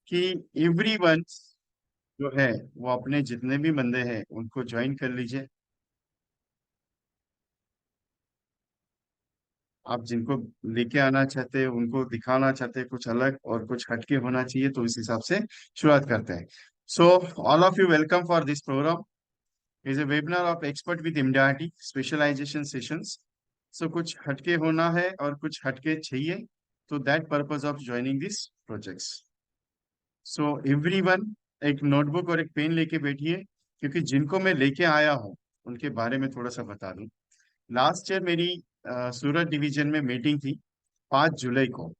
कि एवरीवन जो है वो अपने जितने भी बंदे हैं उनको ज्वाइन कर लीजिए। आप जिनको लेके आना चाहते हैं, उनको दिखाना चाहते हैं कुछ अलग और कुछ हटके होना चाहिए, तो इस हिसाब से शुरुआत करते हैं। So all of you welcome for this programme is a webinar of expert with MDRT specialisation sessions. So कुछ हटके होना है और कुछ हटके चाहिए, तो that purpose of joining this projects. So everyone एक नोटबुक और एक पेन लेके बैठिए, क्योंकि जिनको मैं लेके आया हूँ उनके बारे में थोड़ा सा बता दूं। लास्ट ईयर मेरी सूरत डिवीजन में मीटिंग थी 5 जुलाई को।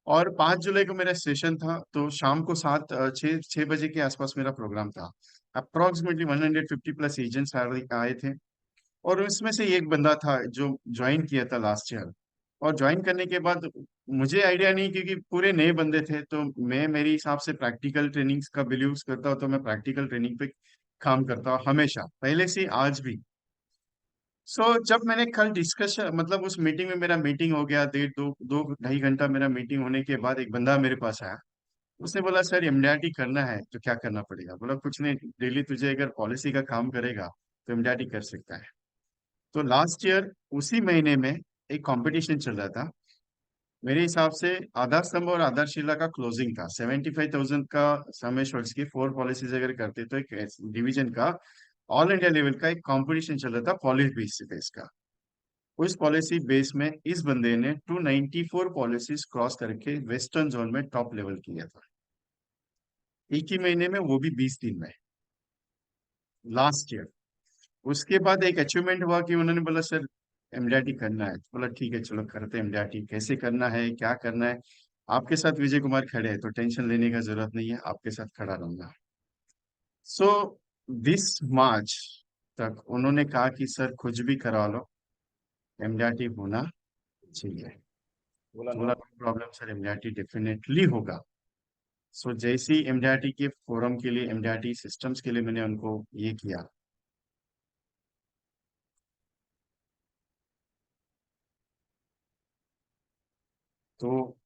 और 5 जुलाई को मेरा सेशन था, तो शाम को 6 बजे के आसपास मेरा प्रोग्राम था। अप्रोक्सीमेटली 150 प्लस एजेंट्स आए थे। और उसमें से एक बंदा था जो ज्वाइन किया था लास्ट ईयर। और ज्वाइन करने के बाद मुझे आइडिया नहीं, क्योंकि पूरे नए बंदे थे, तो मैं मेरे हिसाब से प्रैक्टिकल ट्रेनिंग्स का बिलीव करता हूँ, तो मैं प्रैक्टिकल ट्रेनिंग पे काम करता हूँ हमेशा, पहले से आज भी। जब मैंने कल डिस्कशन, मतलब उस मीटिंग में, मेरा मीटिंग हो गया 1.5 2 2 ढाई घंटा मेरा मीटिंग होने के बाद एक बंदा मेरे पास आया। उसने बोला, सर एमडीआरटी करना है तो क्या करना पड़ेगा? बोला, कुछ नहीं, डेली तुझे अगर पॉलिसी का काम करेगा तो एमडीआरटी कर सकता है। तो लास्ट ईयर उसी महीने में एक कंपटीशन चल रहा था। मेरे हिसाब से आधार स्तंभ और आधारशिला का क्लोजिंग था 75,000 का। समेश्वर की 4 पॉलिसीज अगर करते तो एक डिवीजन का ऑल इंडिया लेवल का एक कंपटीशन चल रहा था पॉलिसी बेस का। उस पॉलिसी बेस में इस बंदे ने 294 पॉलिसीज क्रॉस करके वेस्टर्न जोन में टॉप लेवल किया था, एक ही महीने में, वो भी 20 दिन में, लास्ट ईयर। उसके बाद एक अचीवमेंट हुआ कि उन्होंने बोला, सर एमडीआरटी करना है। तो बोला, ठीक है, चलो करते हैं एमडीआरटी। कैसे करना है, क्या करना है? आपके साथ विजय कुमार खड़े हैं, तो टेंशन लेने का जरूरत नहीं है, आपके साथ खड़ा रहूंगा। सो दिस मार्च तक उन्होंने कहा कि सर कुछ भी करा लो, एमडीआरटी होना चाहिए। बोला, no problem sir, MDRT definitely होगा। जैसे ही एमडीआरटी के फोरम के लिए, एमडीआरटी सिस्टम्स के लिए मैंने उनको ये किया, तो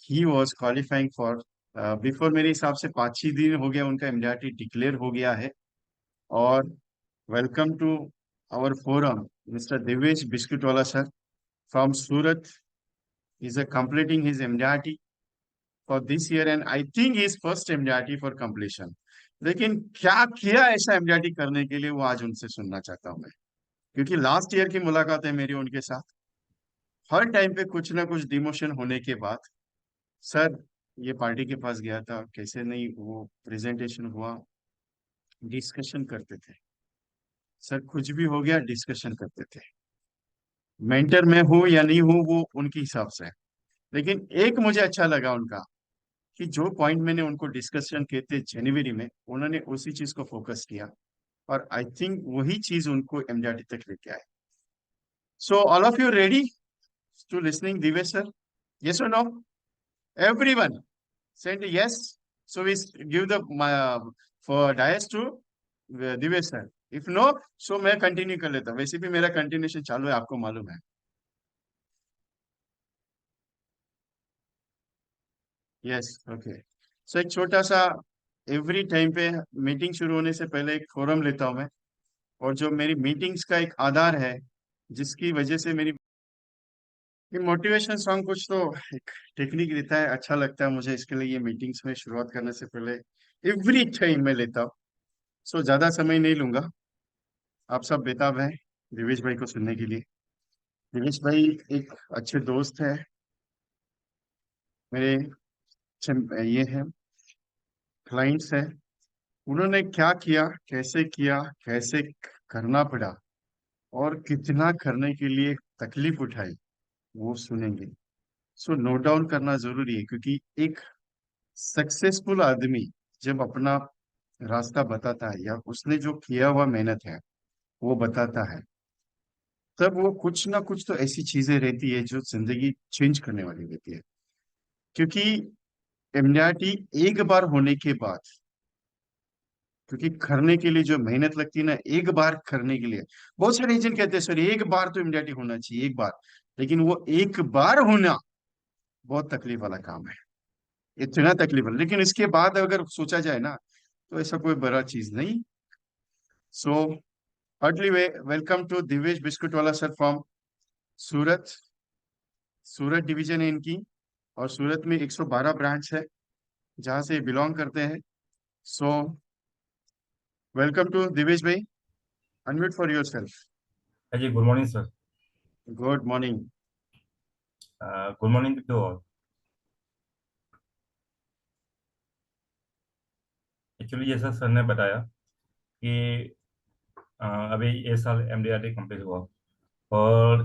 he was qualifying for, before, मेरे हिसाब से 5 ही दिन हो गया उनका एमडीआरटी डिक्लेयर हो गया है। और welcome to our forum mister Devesh Biscuitwala sir from Surat. Is completing his MDRT for this year and I think his first MDRT for completion। लेकिन क्या किया ऐसा एमडीआरटी करने के लिए, वो आज उनसे सुनना चाहता हूं मैं। क्योंकि लास्ट ईयर की मुलाकात है मेरी उनके साथ, हर टाइम पे कुछ ना कुछ डिमोशन होने के बाद, सर ये पार्टी के पास गया था, कैसे नहीं वो प्रेजेंटेशन हुआ, डिस्कशन करते थे। सर कुछ भी हो गया, डिस्कशन करते थे। मेंटर में हूँ या नहीं हूँ वो उनके हिसाब से है। लेकिन एक मुझे अच्छा लगा उनका, कि जो पॉइंट मैंने उनको डिस्कशन किए थे जनवरी में, उन्होंने उसी चीज को फोकस किया। और आई थिंक वही चीज उनको एमडीआरटी तक लेके आए। So all of you ready to listening Divesh sir? Yes और no? Everyone send a yes. So we give the for dias to Divesh sir. If no, so मैं कंटिन्यू कर लेता हूँ, वैसे भी मेरा कंटिन्यूशन चालू है, आपको मालूम है। Yes, okay. सो एक छोटा सा, एवरी टाइम पे मीटिंग शुरू होने से पहले एक फोरम लेता हूँ मैं। और जो मेरी मीटिंग्स का एक आधार है, जिसकी वजह से मेरी, ये मोटिवेशन सॉन्ग कुछ तो एक टेक्निक देता है, अच्छा लगता है मुझे, इसके लिए ये मीटिंग्स में शुरुआत करने से पहले एवरी टाइम मैं लेता हूँ। ज्यादा समय नहीं लूंगा, आप सब बेताब हैं दिवेश भाई को सुनने के लिए। दिवेश भाई एक अच्छे दोस्त है मेरे, ये है, क्लाइंट्स है। उन्होंने क्या किया, कैसे किया, कैसे करना पड़ा, और कितना करने के लिए तकलीफ उठाई, वो सुनेंगे। नोट डाउन करना जरूरी है, क्योंकि एक सक्सेसफुल आदमी जब अपना रास्ता बताता है, या उसने जो किया हुआ मेहनत है वो बताता है, तब वो कुछ ना कुछ तो ऐसी चीजें रहती है जो जिंदगी चेंज करने वाली रहती है। क्योंकि एमडीआरटी एक बार होने के बाद, क्योंकि करने के लिए जो मेहनत लगती है ना, एक बार करने के लिए, बहुत सारे एजेंट कहते हैं, सर एक बार तो एमडीआरटी होना चाहिए, एक बार। लेकिन वो एक बार होना बहुत तकलीफ वाला काम है। इतना तकलीफ है, लेकिन इसके बाद अगर सोचा जाए ना तो ऐसा कोई बड़ा चीज नहीं। So heartily welcome to Divesh Biscuitwala sir from Surat. Surat division है इनकी, और सूरत में 112 ब्रांच है जहाँ से बिलोंग करते हैं। सो वेलकम टू दिवेश भाई, अनम्यूट फॉर योर सेल्फ। हाँ जी, good morning sir. Good morning. Good morning to all. Actually जैसा सर ने बताया कि अभी ये साल एमडीआरटी कंप्लीट हुआ, और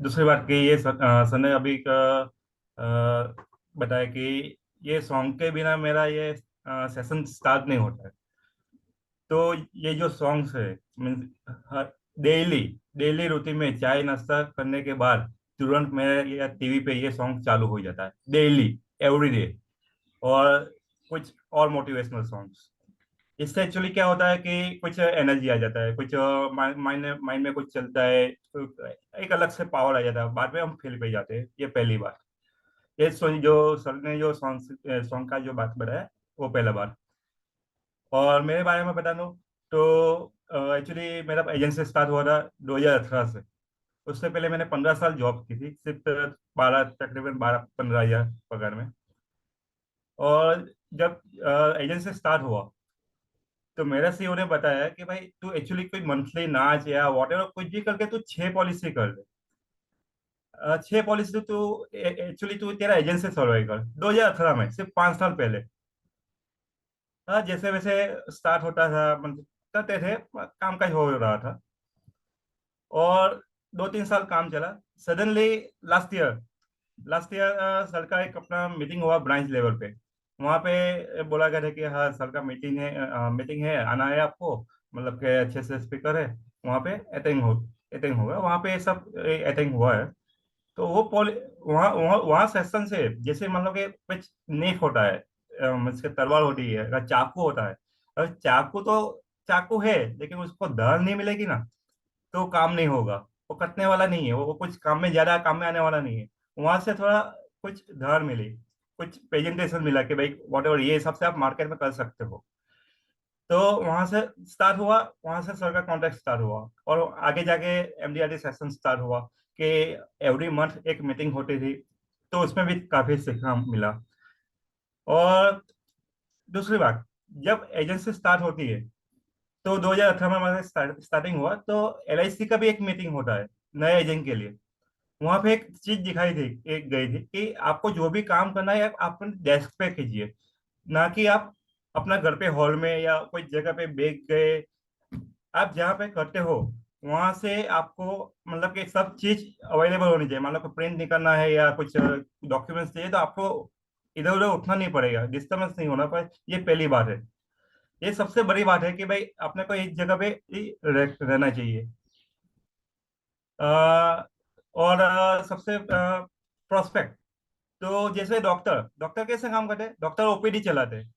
दूसरी बात कि ये सर ने अभी का बताया कि ये सॉन्ग के बिना मेरा ये सेशन स्टार्ट नहीं होता है। तो ये जो सॉन्ग्स है, मीन्स डेली डेली रूटीन में चाय नाश्ता करने के बाद तुरंत मेरे या टीवी पे ये सॉन्ग चालू हो जाता है, डेली, एवरी डे। और कुछ और मोटिवेशनल सॉन्ग्स, इससे एक्चुअली क्या होता है कि कुछ एनर्जी आ जाता है, कुछ माइंड माइंड में कुछ चलता है, तो एक अलग से पावर आ जाता है, बाद में हम फील पे जाते हैं। ये पहली बात। ये जो सर ने जो सॉन्ग सॉन्ग का जो बात बताया, वो पहला बात। और मेरे बारे में बता दूं तो एक्चुअली मेरा एजेंसी स्टार्ट हुआ था 2018 से। उससे पहले मैंने 15 साल जॉब की थी, सिर्फ 12, तकरीबन 12-15 हजार पगार में। और जब एजेंसी स्टार्ट हुआ तो मेरा सीईओ ने बताया कि भाई तू एक्चुअली कोई मंथली नाच या वॉट एवर कुछ भी करके तू 6 पॉलिसी कर ले। 6 पॉलिसी तू एक्चुअली तू तेरा एजेंसी सर्वाइव कर। 2018 में, सिर्फ 5 साल पहले। जैसे वैसे स्टार्ट होता था, मतलब करते थे, काम काज हो रहा था। और 2-3 साल काम चला। सडनली लास्ट ईयर सर का एक अपना मीटिंग हुआ ब्रांच लेवल पे। वहाँ पे बोला गया था कि हाँ सर का मीटिंग है, आना है आपको, मतलब कि अच्छे से स्पीकर है वहाँ पे, अटेंड होगा वहाँ पे, सब अटेंड हुआ है। तो वो पॉल वहाँ वहाँ वहाँ सेक्शन से, जैसे मान लो कि कुछ नेक होता है, इसके तलवार होती है, अगर चाकू होता है, अगर चाकू है, लेकिन उसको धार नहीं मिलेगी ना, तो काम नहीं होगा। वो कटने वाला नहीं है, वो कुछ काम में, ज्यादा काम में आने वाला नहीं है। वहां से थोड़ा कुछ धार मिली, कुछ प्रेजेंटेशन मिला कि भाई वॉट एवर ये हिसाब से आप मार्केट में कर सकते हो। तो वहां से स्टार्ट हुआ, वहां से सर का कॉन्टेक्ट स्टार्ट हुआ। और आगे जाके एमडीआरटी सेशन स्टार्ट हुआ कि एवरी मंथ एक मीटिंग होती थी। तो उसमें भी काफी सीखना मिला। और दूसरी बात, जब एजेंसी स्टार्ट होती है तो 2018 में हमारा स्टार्टिंग हुआ, तो एलआईसी का भी एक मीटिंग होता है नए एजेंट के लिए। वहां पे एक चीज दिखाई थी, एक गई थी कि आपको जो भी काम करना है आप अपने डेस्क पे कीजिए, ना कि आप अपना घर पे हॉल में या कोई जगह पे बैठ गए। आप जहाँ पे करते हो वहां से आपको, मतलब कि सब चीज अवेलेबल होनी चाहिए। मान लो कि प्रिंट निकलना है या कुछ डॉक्यूमेंट्स चाहिए, तो आपको इधर उधर उठना नहीं पड़ेगा, डिस्टर्बेंस नहीं होना पड़े। ये पहली बात है। ये सबसे बड़ी बात है कि भाई अपने को एक जगह पे ही रहना चाहिए। अ, और सबसे प्रोस्पेक्ट, तो जैसे डॉक्टर डॉक्टर कैसे काम करते हैं, डॉक्टर ओपीडी चलाते हैं।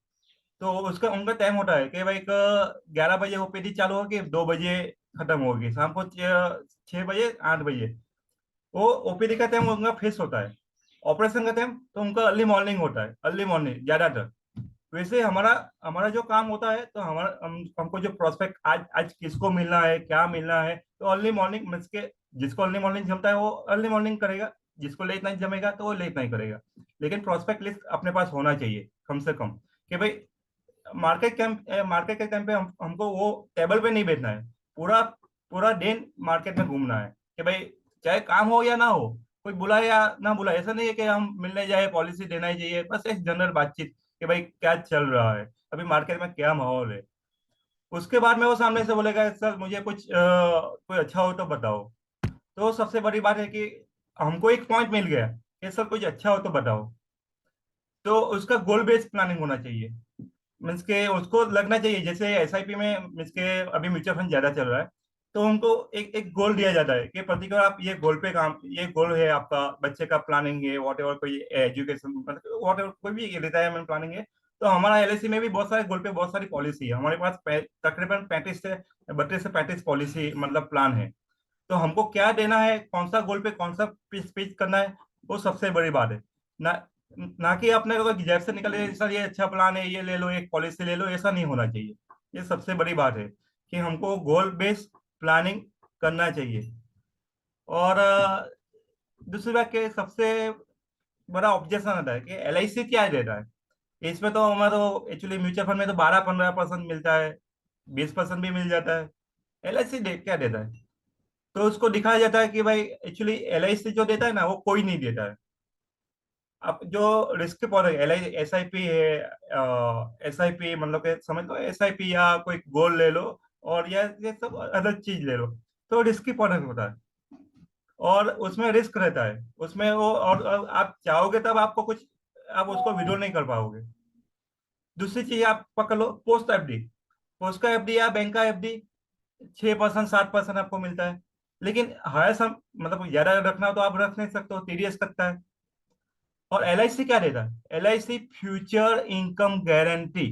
तो उसका उनका टाइम होता है कि भाई 11 बजे ओपीडी चालू होगी, 2 बजे खत्म होगी, शाम को 6 बजे 8 बजे। वो ओपीडी का टाइम उनका फिक्स होता है। ऑपरेशन का टाइम तो उनका अर्ली मॉर्निंग होता है, अर्ली मॉर्निंग ज्यादातर। वैसे हमारा हमारा जो काम होता है, तो हमको जो प्रोस्पेक्ट आज आज किसको मिलना है, क्या मिलना है, तो अर्ली मॉर्निंग मीन्स के जिसको अर्ली मॉर्निंग जमता है वो अर्ली मॉर्निंग करेगा, जिसको लेट नाइट जमेगा तो वो लेट नाइट करेगा। लेकिन प्रोस्पेक्ट लिस्ट अपने पास होना चाहिए कम से कम, कि भाई मार्केट के टाइम पे हमको वो टेबल पे नहीं बैठना है। पूरा पूरा दिन मार्केट में घूमना है कि भाई चाहे काम हो या ना हो, कोई बुलाए या ना बुलाए, ऐसा नहीं है कि हम मिलने जाए, पॉलिसी देना ही चाहिए, बस एक जनरल बातचीत कि भाई क्या चल रहा है, अभी मार्केट में क्या माहौल है। उसके बाद में वो सामने से बोलेगा सर मुझे कुछ कोई अच्छा हो तो बताओ। तो सबसे बड़ी बात है कि हमको एक पॉइंट मिल गया कि सर कुछ अच्छा हो तो बताओ। तो उसका गोल बेस्ड प्लानिंग होना चाहिए। मीन्स के उसको लगना चाहिए, जैसे एसआईपी में मीन्स के अभी म्यूचुअल फंड ज्यादा चल रहा है, तो उनको एक एक गोल दिया जाता है कि पर्टिकुलर आप ये गोल पे काम, ये गोल है आपका, बच्चे का प्लानिंग है, वॉट एवर, कोई एजुकेशन, मतलब वॉट एवर, कोई भी रिटायरमेंट प्लानिंग है। तो हमारा एलआईसी में भी बहुत सारे गोल पे बहुत सारी पॉलिसी है हमारे पास, तकरीबन 32 से 35 पॉलिसी, मतलब प्लान है। तो हमको क्या देना है, कौन सा गोल पे कौन सा स्पीच करना है, वो सबसे बड़ी बात है ना। ना कि अपने को जेब से निकले सर ये अच्छा प्लान है, ये ले लो, एक पॉलिसी ले लो, ऐसा नहीं होना चाहिए। ये सबसे बड़ी बात है कि हमको गोल बेस्ड प्लानिंग करना चाहिए। और दूसरी बात के सबसे बड़ा ऑब्जेक्शन आता है कि एलआईसी क्या देता है। इसमें तो हमारा तो एक्चुअली म्यूचुअल फंड में तो 12-15% मिलता है, 20% भी मिल जाता है। एलआईसी दे क्या देता है? तो उसको दिखाया जाता है कि भाई एक्चुअली एलआईसी जो देता है ना वो कोई नहीं देता है। अब जो रिस्क पर L I S I P है, एस आई पी मतलब के समझ लो, एस आई पी या कोई गोल्ड ले लो, और या ये सब अलग चीज ले लो, तो रिस्की प्रोडक्ट होता है और उसमें रिस्क रहता है उसमें वो। और आप चाहोगे तब आपको कुछ, आप उसको विड्रॉ नहीं कर पाओगे। दूसरी चीज आप पकड़ लो, पोस्ट एफडी। पोस्ट का एफडी या बैंक का एफडी 6%, 7% आपको मिलता है। लेकिन हायर सम मतलब ज्यादा रखना हो तो आप रख नहीं सकते हो, टीडीएस लगता है। और एलआईसी क्या देता है? LIC future income guarantee.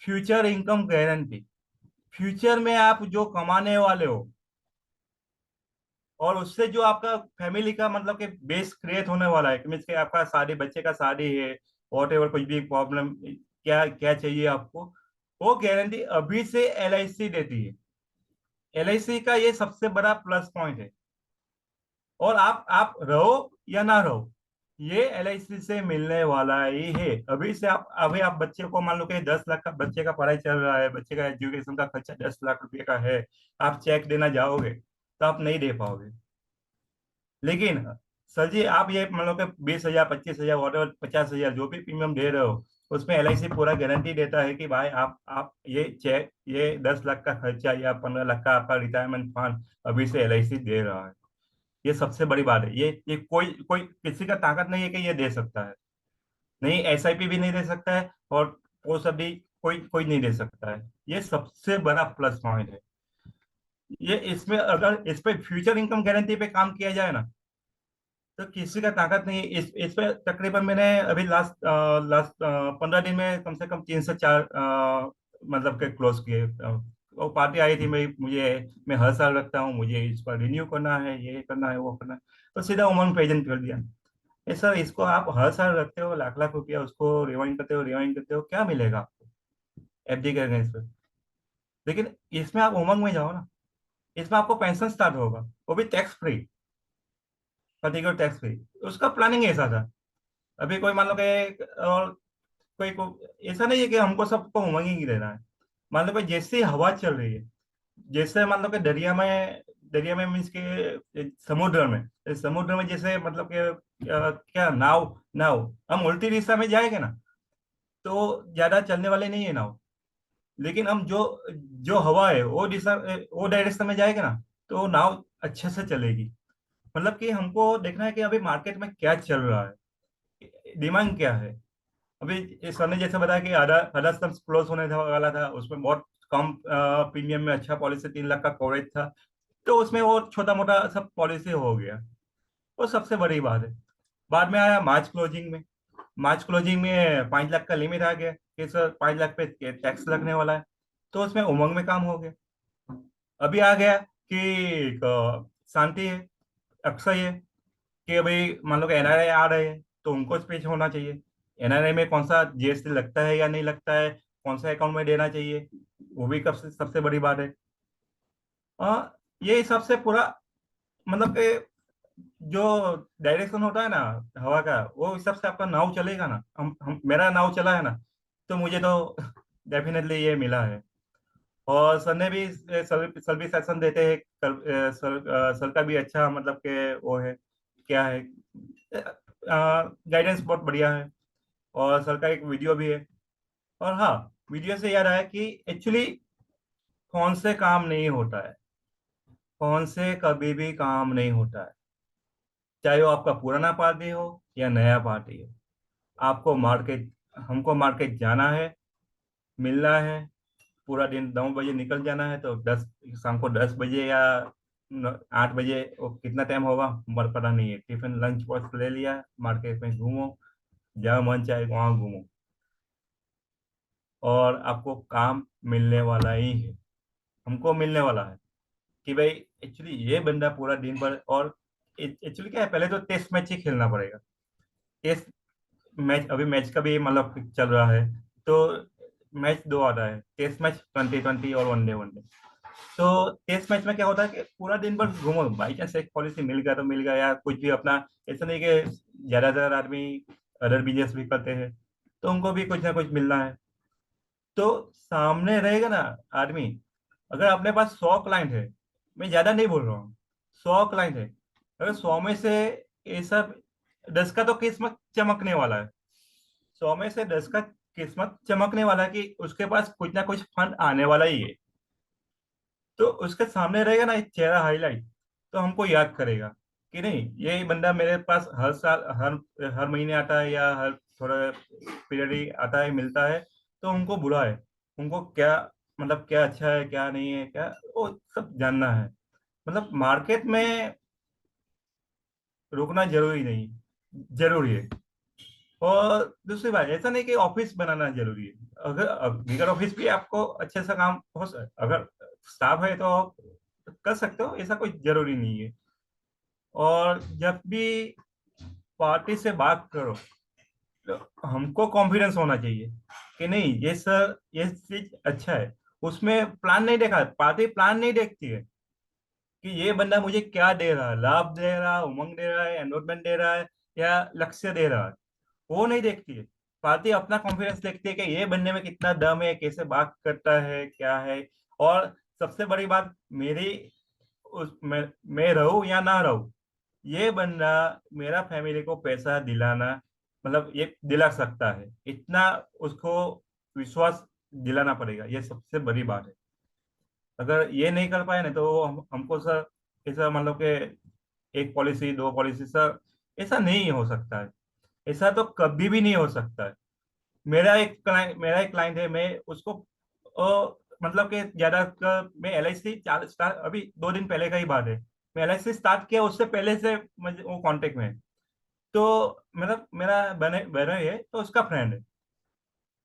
Future income guarantee, future में आप जो कमाने वाले हो और उससे जो आपका फैमिली का मतलब कि बेस क्रिएट होने वाला है, मीन्स कि आपका शादी, बच्चे का शादी है, वॉट एवर कुछ भी प्रॉब्लम, क्या क्या चाहिए आपको, वो गारंटी अभी से एलआईसी देती है। एलआईसी का ये सबसे बड़ा प्लस पॉइंट है। और आप रहो या ना रहो, ये एलआईसी से मिलने वाला ही है। अभी से आप, अभी आप बच्चे को मान लो कि 10 लाख का बच्चे का पढ़ाई चल रहा है, बच्चे का एजुकेशन का खर्चा 10 लाख रुपए का है, आप चेक देना जाओगे तो आप नहीं दे पाओगे। लेकिन सर जी आप ये मान लो कि 20,000, 25,000, वॉट एवर 50,000 जो भी प्रीमियम दे रहे हो, उसमें एलआईसी पूरा गारंटी देता है कि भाई आप ये चेक, ये 10 लाख का खर्चा या 15 लाख का आपका रिटायरमेंट फंड अभी से एलआईसी दे रहा है। ये सबसे बड़ी बात है। ये कोई कोई किसी का ताकत नहीं है कि ये दे सकता है। नहीं, एसआईपी भी नहीं दे सकता है, और पोस्ट भी कोई कोई नहीं दे सकता है। ये सबसे बड़ा प्लस पॉइंट है। ये इसमें अगर इस पे फ्यूचर इनकम गारंटी पे काम किया जाए ना, तो किसी का ताकत नहीं है। इस पे तकरीबन मैंने अभी लास्ट लास्ट 15 दिन में कम से कम 3 से 4 मतलब के क्लोज किए। वो पार्टी आई थी, मैं हर साल रखता हूँ, मुझे इस पर रिन्यू करना है, ये करना है, वो करना है। तो सीधा उमंग प्रेजेंट कर दिया। ये सर, इसको आप हर साल रखते हो लाख लाख रुपया, उसको रिवाइंड करते हो, क्या मिलेगा आपको एफडी करने इस पर? लेकिन इसमें आप उमंग में जाओ ना, इसमें आपको पेंशन स्टार्ट होगा, वो भी tax free, particular tax free. उसका प्लानिंग ऐसा था। अभी कोई मान लो कि, और ऐसा नहीं है कि हमको सबको उमंग ही देना है। मान लो कि जैसी हवा चल रही है, जैसे मान लो कि दरिया में मीन्स के समुद्र में जैसे मतलब कि क्या नाव नाव हम उल्टी दिशा में जाएंगे ना, तो ज्यादा चलने वाले नहीं है नाव। लेकिन हम जो जो हवा है वो दिशा, वो डायरेक्शन में जाएगा ना, तो नाव अच्छे से चलेगी। मतलब कि हमको देखना है कि अभी मार्केट में क्या चल रहा है, डिमांड क्या है। अभी इस सर ने जैसे बताया कि आधा आधा स्तंभ क्लोज होने वाला था, उसमें बहुत कम प्रीमियम में अच्छा पॉलिसी 3 लाख का कवरेज था, तो उसमें वो छोटा मोटा सब पॉलिसी हो गया। वो सबसे बड़ी बात है। बाद में आया मार्च क्लोजिंग में 5 लाख का लिमिट आ गया कि सर 5 लाख पे टैक्स लगने वाला है, तो उसमें उमंग में काम हो गया। अभी आ गया कि शांति है, अक्षय है, कि अभी मान लो कि एनआरआई आ रहे हैं तो उनको स्पेश होना चाहिए। एनआरआई में कौन सा जीएसटी लगता है या नहीं लगता है, कौन सा अकाउंट में देना चाहिए, वो भी कब से सबसे बड़ी बात है। ये हिसाब से पूरा मतलब कि जो डायरेक्शन होता है ना हवा का, वो हिसाब से आपका नाव चलेगा ना। हम मेरा नाव चला है ना, तो मुझे तो डेफिनेटली ये मिला है। और सर ने भी सर भी सेशन देते हैं, सर का भी अच्छा मतलब के वो है, क्या है, गाइडेंस बहुत बढ़िया है। और सर का एक वीडियो भी है। और हाँ, वीडियो से याद आया कि एक्चुअली फोन से काम नहीं होता है। फोन से कभी भी काम नहीं होता है, चाहे वो आपका पुराना पार्टी हो या नया पार्टी हो। आपको मार्केट हमको मार्केट जाना है, मिलना है, पूरा दिन 9 बजे निकल जाना है, तो 10 शाम को 10 बजे या 8 बजे, वो कितना टाइम होगा मर पता नहीं है, टिफिन लंच बॉक्स ले लिया, मार्केट में घूमो, जहाँ मन चाहे वहाँ घूमो, और आपको काम मिलने वाला ही है। हमको मिलने वाला है कि भाई एक्चुअली ये बंदा पूरा दिन भर, और एक्चुअली क्या है, पहले तो टेस्ट मैच ही खेलना पड़ेगा। टेस्ट मैच, अभी मैच का भी मतलब चल रहा है। तो मैच दो आता है, टेस्ट मैच 2020 और वनडे। तो टेस्ट मैच में क्या होता है कि पूरा दिन भर घूमो, बाई चांस एक पॉलिसी मिल गया तो मिल गया, या कुछ भी अपना, ऐसा नहीं कि ज्यादातर आदमी अदर बिजनेस भी करते हैं, तो उनको भी कुछ ना कुछ मिलना है। तो सामने रहेगा ना आदमी, अगर अपने पास 100 क्लाइंट है, मैं ज्यादा नहीं बोल रहा हूँ, 100 क्लाइंट है, अगर 100 में से ये सब 10 का तो किस्मत चमकने वाला है, 100 में से 10 का किस्मत चमकने वाला है कि उसके पास कुछ ना कुछ फंड आने वाला ही है। तो उसके सामने रहेगा ना एक चेहरा हाईलाइट, तो हमको याद करेगा कि नहीं, ये बंदा मेरे पास हर साल, हर हर महीने आता है, या हर थोड़ा पीरियड ही आता है, मिलता है। तो उनको बुरा है, उनको क्या, मतलब क्या अच्छा है क्या नहीं है, क्या वो सब जानना है। मतलब मार्केट में रुकना जरूरी नहीं, जरूरी है। और दूसरी बात, ऐसा नहीं कि ऑफिस बनाना जरूरी है, अगर बिगर ऑफिस भी आपको अच्छे से काम हो अगर स्टाफ है तो कर सकते हो, ऐसा कोई जरूरी नहीं है। और जब भी पार्टी से बात करो, तो हमको कॉन्फिडेंस होना चाहिए कि नहीं, ये सर ये चीज अच्छा है। उसमें प्लान नहीं देखा, पार्टी प्लान नहीं देखती है कि ये बंदा मुझे क्या दे रहा है, लाभ दे रहा है, उमंग दे रहा है, एनरोलमेंट दे रहा है, या लक्ष्य दे रहा है, वो नहीं देखती है। पार्टी अपना कॉन्फिडेंस देखती है कि ये बंदे में कितना दम है, कैसे बात करता है, क्या है। और सबसे बड़ी बात मेरी, मैं रहूं या ना रहूं, ये बंदा मेरा फैमिली को पैसा दिलाना, मतलब ये दिला सकता है, इतना उसको विश्वास दिलाना पड़ेगा, ये सबसे बड़ी बात है। अगर ये नहीं कर पाए ना, तो हमको सर ऐसा मतलब कि एक पॉलिसी, दो पॉलिसी सर, ऐसा नहीं हो सकता है, ऐसा तो कभी भी नहीं हो सकता है। मेरा एक क्लाइंट है, मैं उसको मतलब कि मैं LIC चार स्टार्ट, अभी 2 दिन पहले का ही बात है, मैं LIC स्टार्ट किया, उससे पहले से मुझे वो कांटेक्ट में है। तो मतलब मेरा बने बहनोई है, तो उसका फ्रेंड है,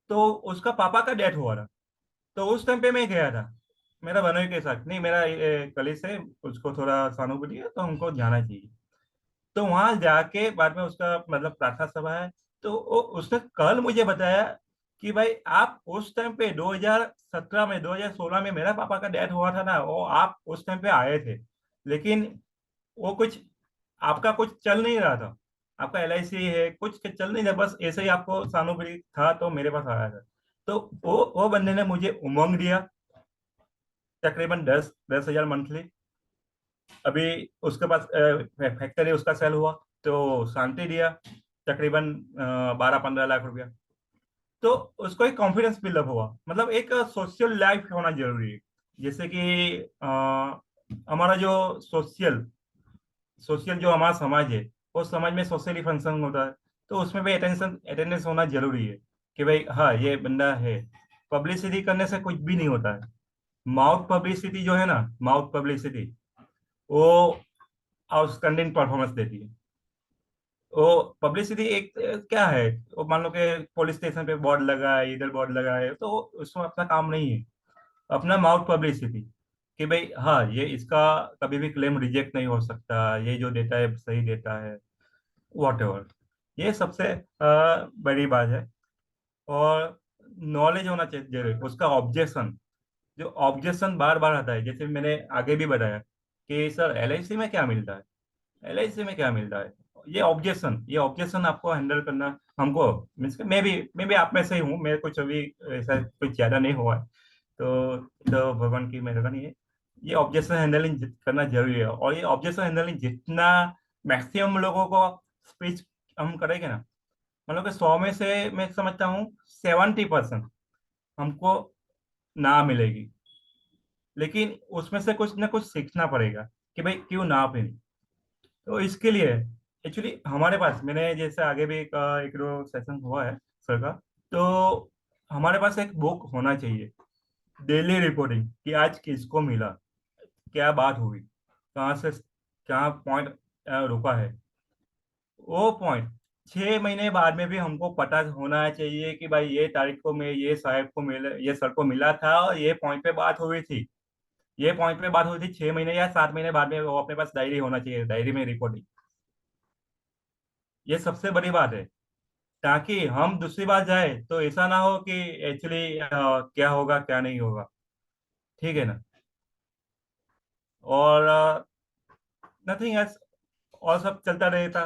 तो उसका पापा का डेथ हुआ था। तो उस टाइम पे मैं गया था मेरा बहनोई के साथ, नहीं मेरा कलीग है, उसको थोड़ा सहानुभूति है तो हमको जाना चाहिए। तो वहां जाके बाद में उसका मतलब प्रार्थना सभा है। तो उसने कल मुझे बताया कि भाई आप उस टाइम पे 2017 में, 2016 में मेरा पापा का डेथ हुआ था ना, वो आप उस टाइम पे आए थे, लेकिन वो कुछ, आपका कुछ चल नहीं रहा था, आपका LIC है, कुछ चल नहीं रहा, बस ऐसे ही आपको सहानुभूति था तो मेरे पास आया था। तो वो बंदे ने मुझे उमंग दिया, तकरीबन 10,000 मंथली। अभी उसके पास फैक्ट्री उसका सेल हुआ, तो शांति दिया तकरीबन 12-15 लाख रुपया। तो उसको एक कॉन्फिडेंस बिल्डअप हुआ, मतलब एक सोशल लाइफ होना जरूरी है। जैसे कि हमारा जो सोशल सोशल जो हमारा समाज है, वो समाज में सोशली फंक्शन होता है, तो उसमें भी अटेंडेंस होना जरूरी है कि भाई हाँ ये बंदा है। पब्लिसिटी करने से कुछ भी नहीं होता है। माउथ पब्लिसिटी जो है ना, माउथ पब्लिसिटी, वो आउटस्टैंडिंग परफॉर्मेंस देती है। वो पब्लिसिटी एक क्या है, वो मान लो कि पुलिस स्टेशन पे बोर्ड लगा है, इधर बोर्ड लगा है, तो उसमें अपना काम नहीं है। अपना माउथ पब्लिसिटी कि भाई हाँ ये इसका कभी भी क्लेम रिजेक्ट नहीं हो सकता, ये जो देता है सही देता है, वॉट एवर। ये सबसे बड़ी बात है। और नॉलेज होना चाहिए जरूर, उसका ऑब्जेक्शन, जो ऑब्जेक्शन बार बार आता है, जैसे मैंने आगे भी बताया कि सर LIC में क्या मिलता है, LIC में क्या मिलता है, ये ऑब्जेक्शन आपको हैंडल करना, हमको मीन्स मैं भी आप में से ही हूँ, मेरे कुछ अभी ऐसा कुछ ज्यादा नहीं हुआ है। तो भगवान की मेहरबानी है। ये ऑब्जेक्शन हैंडलिंग करना जरूरी है, और ये ऑब्जेक्शन हैंडलिंग जितना मैक्सिमम लोगों को स्पीच हम करेंगे ना, मतलब कि 100 में से मैं समझता हूँ 70% हमको ना मिलेगी, लेकिन उसमें से कुछ ना कुछ सीखना पड़ेगा कि भाई क्यों ना पे। तो इसके लिए एक्चुअली हमारे पास, मैंने जैसे आगे भी एक दो सेशन हुआ है सर का, तो हमारे पास एक बुक होना चाहिए, डेली रिपोर्टिंग कि आज किसको मिला, क्या बात हुई, कहाँ से क्या पॉइंट रुका है, वो पॉइंट 6 महीने बाद में भी हमको पता होना चाहिए कि भाई ये तारीख को मैं ये साहब को मिला, ये सर को मिला था, और ये पॉइंट पे बात हुई थी, ये पॉइंट पे बात हुई थी 6 महीने या 7 महीने बाद में, वो अपने पास डायरी होना चाहिए, डायरी में रिकॉर्डिंग। ये सबसे बड़ी बात है। ताकि हम दूसरी बार जाए तो ऐसा ना हो कि एक्चुअली क्या होगा क्या नहीं होगा। ठीक है ना। और नथिंग एल्स, और सब चलता रहता,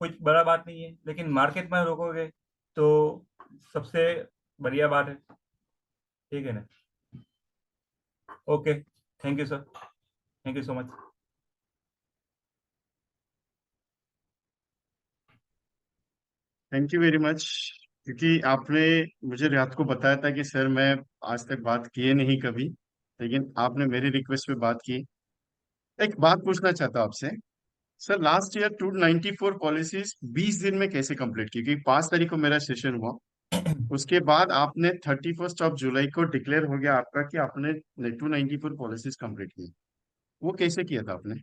कुछ बड़ा बात नहीं है, लेकिन मार्केट में रोकोगे तो सबसे बढ़िया बात है। ठीक है ना। Okay, thank you sir, thank you so much. Thank you very much, क्योंकि आपने मुझे रात को बताया था कि सर मैं आज तक बात किए नहीं कभी, लेकिन आपने मेरी रिक्वेस्ट पे बात की। एक बात पूछना चाहता हूँ आपसे। सर लास्ट ईयर 294 पॉलिसीज 20 दिन में कैसे कंप्लीट की? क्योंकि 5 तारीख को मेरा सेशन हुआ, उसके बाद आपने 31 जुलाई को डिक्लेयर हो गया आपका कि आपने 294 पॉलिसीज कंप्लीट की। वो कैसे किया था आपने?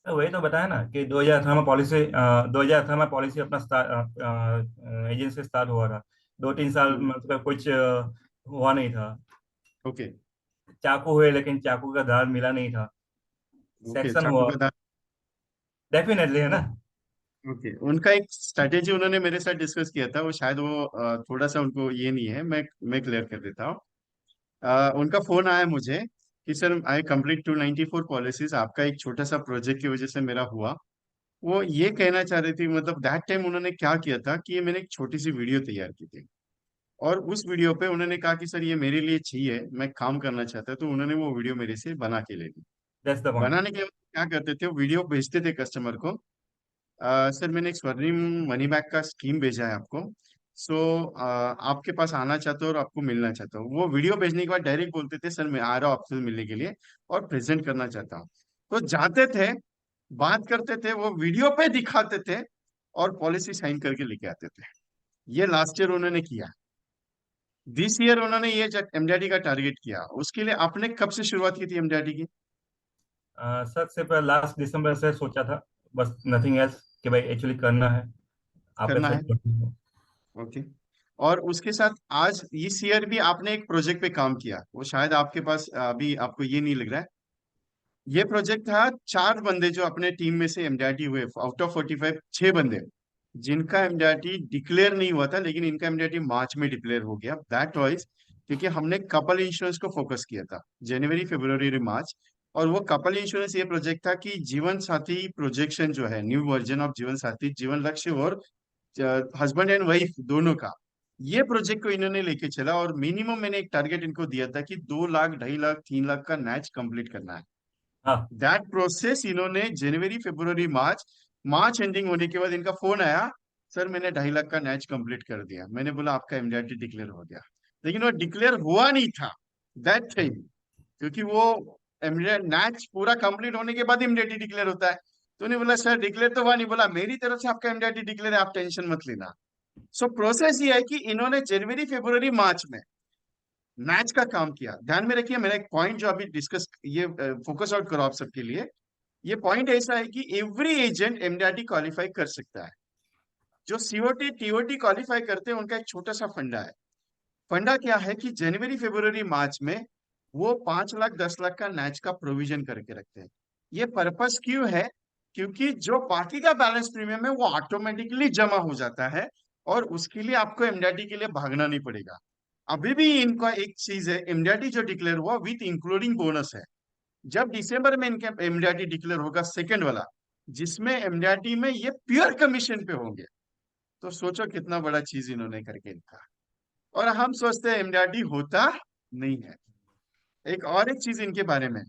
तो वही तो बताया ना कि 2018 में पॉलिसी, 2018 में पॉलिसी अपना एजेंसी स्टार्ट हुआ था। 2-3 साल मतलब कुछ हुआ नहीं था। ओके। चाकू हुए लेकिन चाकू का धार मिला नहीं था। ओके, सेक्शन चाकू हुआ। का दांत। डेफिनेटली है ना। ओके, उनका एक स्ट्रेटेजी उन्होंने मेरे साथ डिस्कस किया था, वो शायद वो थोड़ा सा उनको ये नहीं है, मैं क्लियर कर देता हूँ। उनका फोन आया मुझे कि सर आई कंप्लीट 294 पॉलिसीज, आपका एक छोटा सा प्रोजेक्ट की वजह से मेरा हुआ। वो ये कहना चाह रही थी, मतलब दैट टाइम उन्होंने क्या किया था कि ये मैंने एक छोटी सी वीडियो तैयार की थी, और उस वीडियो पे उन्होंने कहा कि सर ये मेरे लिए चाहिए, मैं काम करना चाहता, तो उन्होंने वो वीडियो मेरे से बना के ले ली। That's the point. बनाने के बाद क्या करते थे, वो वीडियो भेजते थे कस्टमर को। सर मैंने एक स्वर्णिम मनी बैक का स्कीम भेजा है आपको, सो आपके पास आना चाहते हो और आपको मिलना चाहता हूँ। वो वीडियो भेजने के बाद डायरेक्ट बोलते थे, सर मैं आ रहा हूँ आपसे मिलने के लिए और प्रेजेंट करना चाहता हूँ। तो जाते थे, बात करते थे, वो वीडियो पे दिखाते थे और पॉलिसी साइन करके लेके आते थे। ये लास्ट ईयर उन्होंने किया। दिस ईयर उन्होंने ये एमडीआरटी का टारगेट किया, उसके लिए आपने कब से शुरुआत की थी एमडीआरटी की? सर सिर्फ लास्ट दिसंबर से सोचा था, बस नथिंग एल्स, कि भाई एक्चुअली करना है। आपके करना साथ है। ओके। और उसके साथ आज इस ईयर भी आपने एक प्रोजेक्ट पे काम किया, वो शायद आपके पास अभी आपको ये नहीं लग रहा है। ये प्रोजेक्ट था 4 बंदे जो अपने टीम में से एमडीआरटी हुए, आउट ऑफ 45 6 बंदे जिनका एमडीआरटी डिक्लेयर नहीं हुआ था, लेकिन इनका एमडीआरटी मार्च में डिक्लेयर हो गया, दैट वाइज क्योंकि हमने कपल इंश्योरेंस को फोकस किया था, जनवरी फरवरी मार्च। और वो कपल इंश्योरेंस ये प्रोजेक्ट था कि जीवन साथी प्रोजेक्शन जो है, न्यू वर्जन ऑफ जीवन साथी, जीवन लक्ष्य और हस्बैंड एंड वाइफ दोनों का, ये प्रोजेक्ट को इन्होंने लेके चला। और मिनिमम मैंने एक टारगेट इनको दिया था कि 2 लाख 2.5 लाख 3 लाख का मैच कंप्लीट करना है। हाँ। दैट प्रोसेस इन्होंने जनवरी फरवरी मार्च, मार्च एंडिंग होने के बाद इनका फोन आया, सर मैंने 2.5 लाख का मैच कंप्लीट कर दिया। मैंने बोला आपका एमडीआरटी डिक्लेयर हो गया, लेकिन वो डिक्लेयर हुआ नहीं था दैट टाइम, क्योंकि वो मैच पूरा कंप्लीट होने के बाद एमडीआरटी डिक्लेयर होता है। तो उन्हें बोला सर डिक्लेयर तो हुआ नहीं, बोला मेरी तरफ से आपका एमडीआरटी डिक्लेयर है, आप टेंशन मत लेना। सो प्रोसेस ये है कि इन्होंने जनवरी फरवरी मार्च में मैच का काम किया। ध्यान में रखिए, मेरा एक पॉइंट जो अभी डिस्कस, ये फोकस आउट करो आप सबके लिए। ये पॉइंट ऐसा है कि एवरी एजेंट एमडीआरटी क्वालिफाई कर सकता है। जो सीओटी टीओटी क्वालिफाई करते हैं उनका एक छोटा सा फंडा है। फंडा क्या है कि जनवरी फरवरी मार्च में वो 5 लाख 10 लाख का मैच का प्रोविजन करके रखते हैं। ये पर्पस क्यों है? क्योंकि जो बाकी का बैलेंस प्रीमियम है वो ऑटोमेटिकली जमा हो जाता है, और उसके लिए आपको एमडीआरटी के लिए भागना नहीं पड़ेगा। अभी भी इनका एक चीज है, एमडीआरटी जो डिक्लेयर हुआ विथ इंक्लूडिंग बोनस है। जब दिसंबर में इनका एमडीआरटी डिक्लेयर होगा सेकंड वाला, जिसमें एमडीआरटी में ये प्योर कमीशन पे होंगे, तो सोचो कितना बड़ा चीज इन्होंने करके लिखा। और हम सोचते हैं एमडीआरटी होता नहीं है। एक और एक चीज इनके बारे में,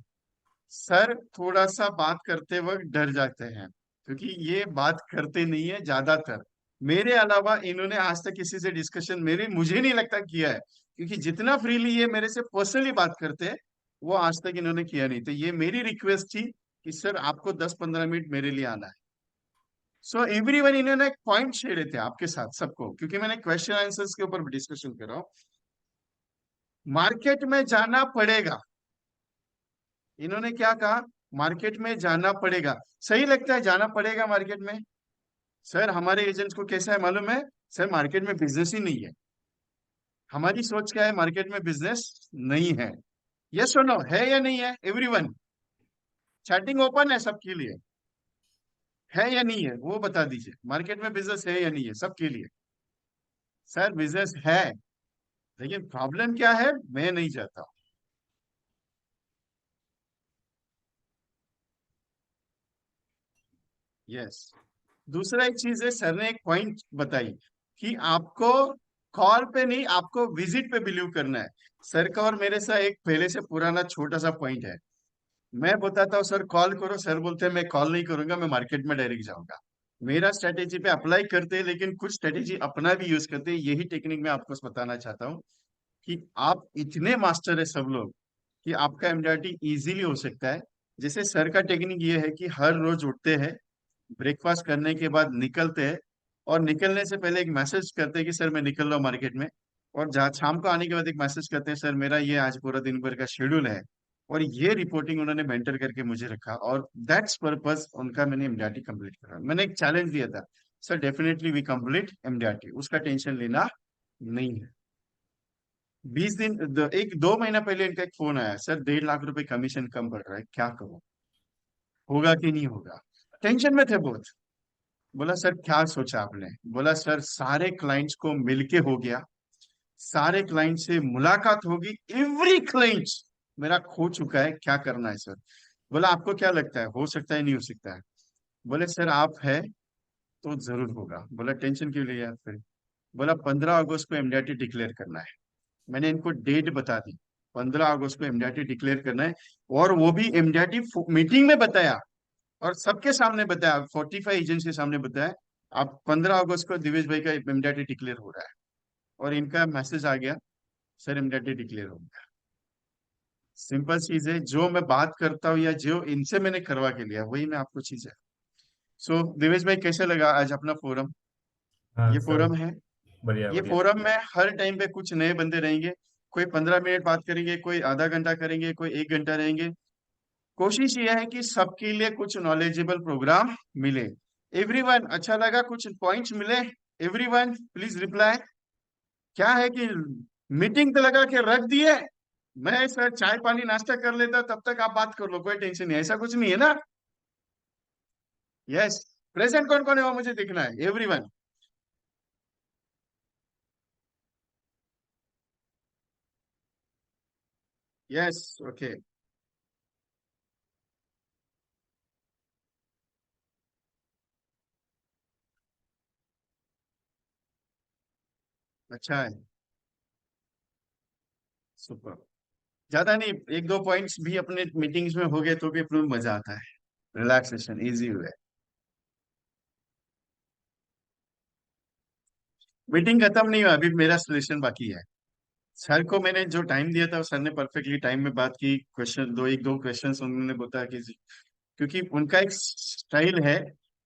सर थोड़ा सा बात करते वक्त डर जाते हैं, क्योंकि ये बात करते नहीं है ज्यादातर। मेरे अलावा इन्होंने आज तक किसी से डिस्कशन मेरे मुझे नहीं लगता किया है, क्योंकि जितना फ्रीली ये मेरे से पर्सनली बात करते हैं वो आज तक इन्होंने किया नहीं। तो ये मेरी रिक्वेस्ट थी कि सर आपको 10-15 मिनट मेरे लिए आना है। सो एवरीवन, इन्होंने एक पॉइंट छेड़े थे आपके साथ सबको, क्योंकि मैंने क्वेश्चन आंसर्स के ऊपर डिस्कशन कर रहा हूँ। मार्केट में जाना पड़ेगा, इन्होंने क्या कहा, मार्केट में जाना पड़ेगा। सही लगता है जाना पड़ेगा मार्केट में? सर हमारे एजेंट्स को कैसा है मालूम है? सर मार्केट में बिजनेस ही नहीं है। हमारी सोच क्या है, मार्केट में बिजनेस नहीं है। यस और नो, है या नहीं है एवरीवन? चैटिंग ओपन है सबके लिए। है या नहीं है वो बता दीजिए, मार्केट में बिजनेस है या नहीं है सबके लिए? सर बिजनेस है, लेकिन प्रॉब्लम क्या है मैं नहीं चाहता। यस। दूसरा एक चीज है, सर ने एक पॉइंट बताई कि आपको कॉल पे नहीं, आपको विजिट पे बिलीव करना है। सर का और मेरे साथ एक पहले से पुराना छोटा सा पॉइंट है। मैं बताता हूँ सर कॉल करो, सर बोलते हैं मैं कॉल नहीं करूंगा, मैं मार्केट में डायरेक्ट जाऊंगा। मेरा स्ट्रेटेजी पे अप्लाई करते हैं, लेकिन कुछ स्ट्रेटेजी अपना भी यूज करते हैं। यही टेक्निक मैं आपको बताना चाहता हूँ कि आप इतने मास्टर है सब लोग कि आपका एमडीआरटी इजीली हो सकता है। जैसे सर का टेक्निक ये है कि हर रोज उठते हैं, ब्रेकफास्ट करने के बाद निकलते हैं, और निकलने से पहले एक मैसेज करते हैं कि सर मैं निकल रहा हूँ मार्केट में। और जहाँ शाम को आने के बाद एक मैसेज करते हैं, सर मेरा ये आज पूरा दिन भर का शेड्यूल है, और ये रिपोर्टिंग उन्होंने मेंटर करके मुझे रखा, और दैट्स पर्पस उनका मैंने एमडीआरटी कंप्लीट करा। मैंने एक चैलेंज दिया था, sir definitely we complete MDRT, उसका टेंशन लेना नहीं है। 20 दिन एक 2 महीना पहले इनका एक फोन आया, सर 1.5 लाख रुपए कमीशन कम पड़ रहा है, क्या करूं, होगा कि नहीं होगा। टेंशन में थे बहुत। बोला सर क्या सोचा आपने? बोला सर सारे क्लाइंट्स को मिलके हो गया, सारे क्लाइंट से मुलाकात होगी, एवरी क्लाइंट मेरा खो चुका है, क्या करना है सर? बोला आपको क्या लगता है, हो सकता है नहीं हो सकता है? बोले सर आप है तो जरूर होगा। बोला टेंशन क्यों लिया फिर? बोला 15 अगस्त को एमडीआरटी डिक्लेयर करना है। मैंने इनको डेट बता दी, 15 अगस्त को एमडीआरटी डिक्लेयर करना है। और वो भी एमडीआरटी मीटिंग में बताया, और सबके सामने बताया, 45 एजेंट्स के सामने बताया, आप 15 अगस्त को दिवेश भाई का एमडीआरटी डिक्लेयर हो रहा है। और इनका मैसेज आ गया, सर एमडीआरटी डिक्लेयर हो गया। सिंपल चीज है, जो मैं बात करता हूँ या जो इनसे मैंने करवा के लिया वही मैं आपको चीज है। सो दिवेश भाई कैसे लगा आज अपना फोरम? हाँ ये सर। फोरम है, बढ़िया ये बढ़िया। फोरम में हर टाइम पे कुछ नए बंदे रहेंगे। कोई 15 मिनट बात करेंगे, कोई आधा घंटा करेंगे, कोई 1 घंटा रहेंगे। कोशिश ये है कि सबके लिए कुछ नॉलेजेबल प्रोग्राम मिले। एवरीवन अच्छा लगा, कुछ पॉइंट्स मिले? Everyone please reply. क्या है कि मीटिंग तो लगा के रख दिए, मैं सर चाय पानी नाश्ता कर लेता, तब तक आप बात कर लो, कोई टेंशन नहीं, ऐसा कुछ नहीं है ना? यस। प्रेजेंट कौन कौन है वो मुझे दिखना है, एवरीवन। यस। ओके। अच्छा है। सुपर। ज्यादा नहीं, एक दो पॉइंट्स भी अपने मीटिंग्स में हो गए तो भी अपने को मजा आता है, रिलैक्सेशन इजी हुआ है। मीटिंग खत्म नहीं हुआ, अभी मेरा सोल्यूशन बाकी है। सर को मैंने जो टाइम दिया था, सर ने परफेक्टली टाइम में बात की। क्वेश्चन दो, एक दो क्वेश्चन उन्होंने बताया कि क्योंकि उनका एक स्टाइल है,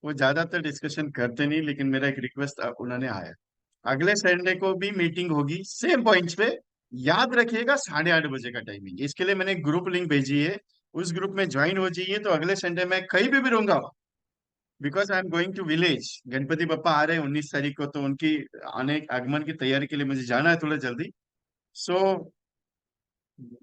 वो ज्यादातर डिस्कशन करते नहीं, लेकिन मेरा एक रिक्वेस्ट उन्होंने आया, अगले संडे को भी मीटिंग होगी सेम पॉइंट्स पे। याद रखिएगा 8:30 बजे का टाइमिंग, इसके लिए मैंने एक ग्रुप लिंक भेजी है, उस ग्रुप में ज्वाइन हो जाइए, तो अगले संडे मैं कहीं भी रहूंगा, because I am going to village. Ganpati Bappa आ रहे हैं 19 तारीख को, तो उनकी आने आगमन की तैयारी के लिए मुझे जाना है थोड़ा जल्दी। सो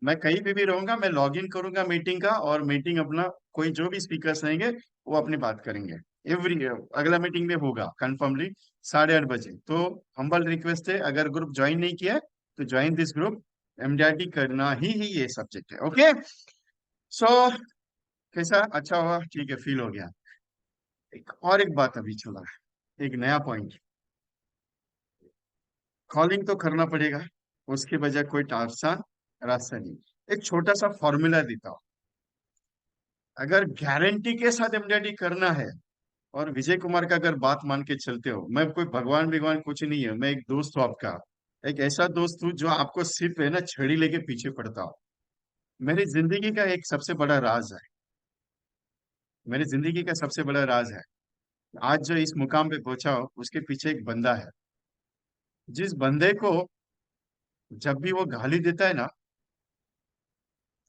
मैं कहीं पे भी रहूंगा, मैं लॉग इन करूंगा मीटिंग का, और मीटिंग अपना कोई जो भी स्पीकर्स रहेंगे वो अपनी बात करेंगे। एवरी अगला मीटिंग में होगा कंफर्मली 8:30 बजे। तो हम्बल रिक्वेस्ट है, अगर ग्रुप ज्वाइन नहीं किया है तो ज्वाइन दिस ग्रुप। एमडीआरटी करना ही ये सब्जेक्ट है। ओके। सो कैसा, अच्छा हुआ, ठीक है, फील हो गया। एक बात अभी चला है, एक नया पॉइंट। कॉलिंग तो करना पड़ेगा, उसके बजाय कोई आसान रास्ता नहीं। एक छोटा सा फॉर्मूला देता हूँ, अगर गारंटी के साथ एमडीआरटी करना है, और विजय कुमार का अगर बात मान के चलते हो, मैं कोई भगवान भगवान कुछ नहीं है, मैं एक दोस्त हूँ आपका, एक ऐसा दोस्त हूँ जो आपको सिर्फ है ना छड़ी लेके पीछे पड़ता हूँ। मेरी जिंदगी का एक सबसे बड़ा राज है, मेरी जिंदगी का सबसे बड़ा राज है, आज जो इस मुकाम पे पहुंचा हो उसके पीछे एक बंदा है। जिस बंदे को जब भी वो गाली देता है ना,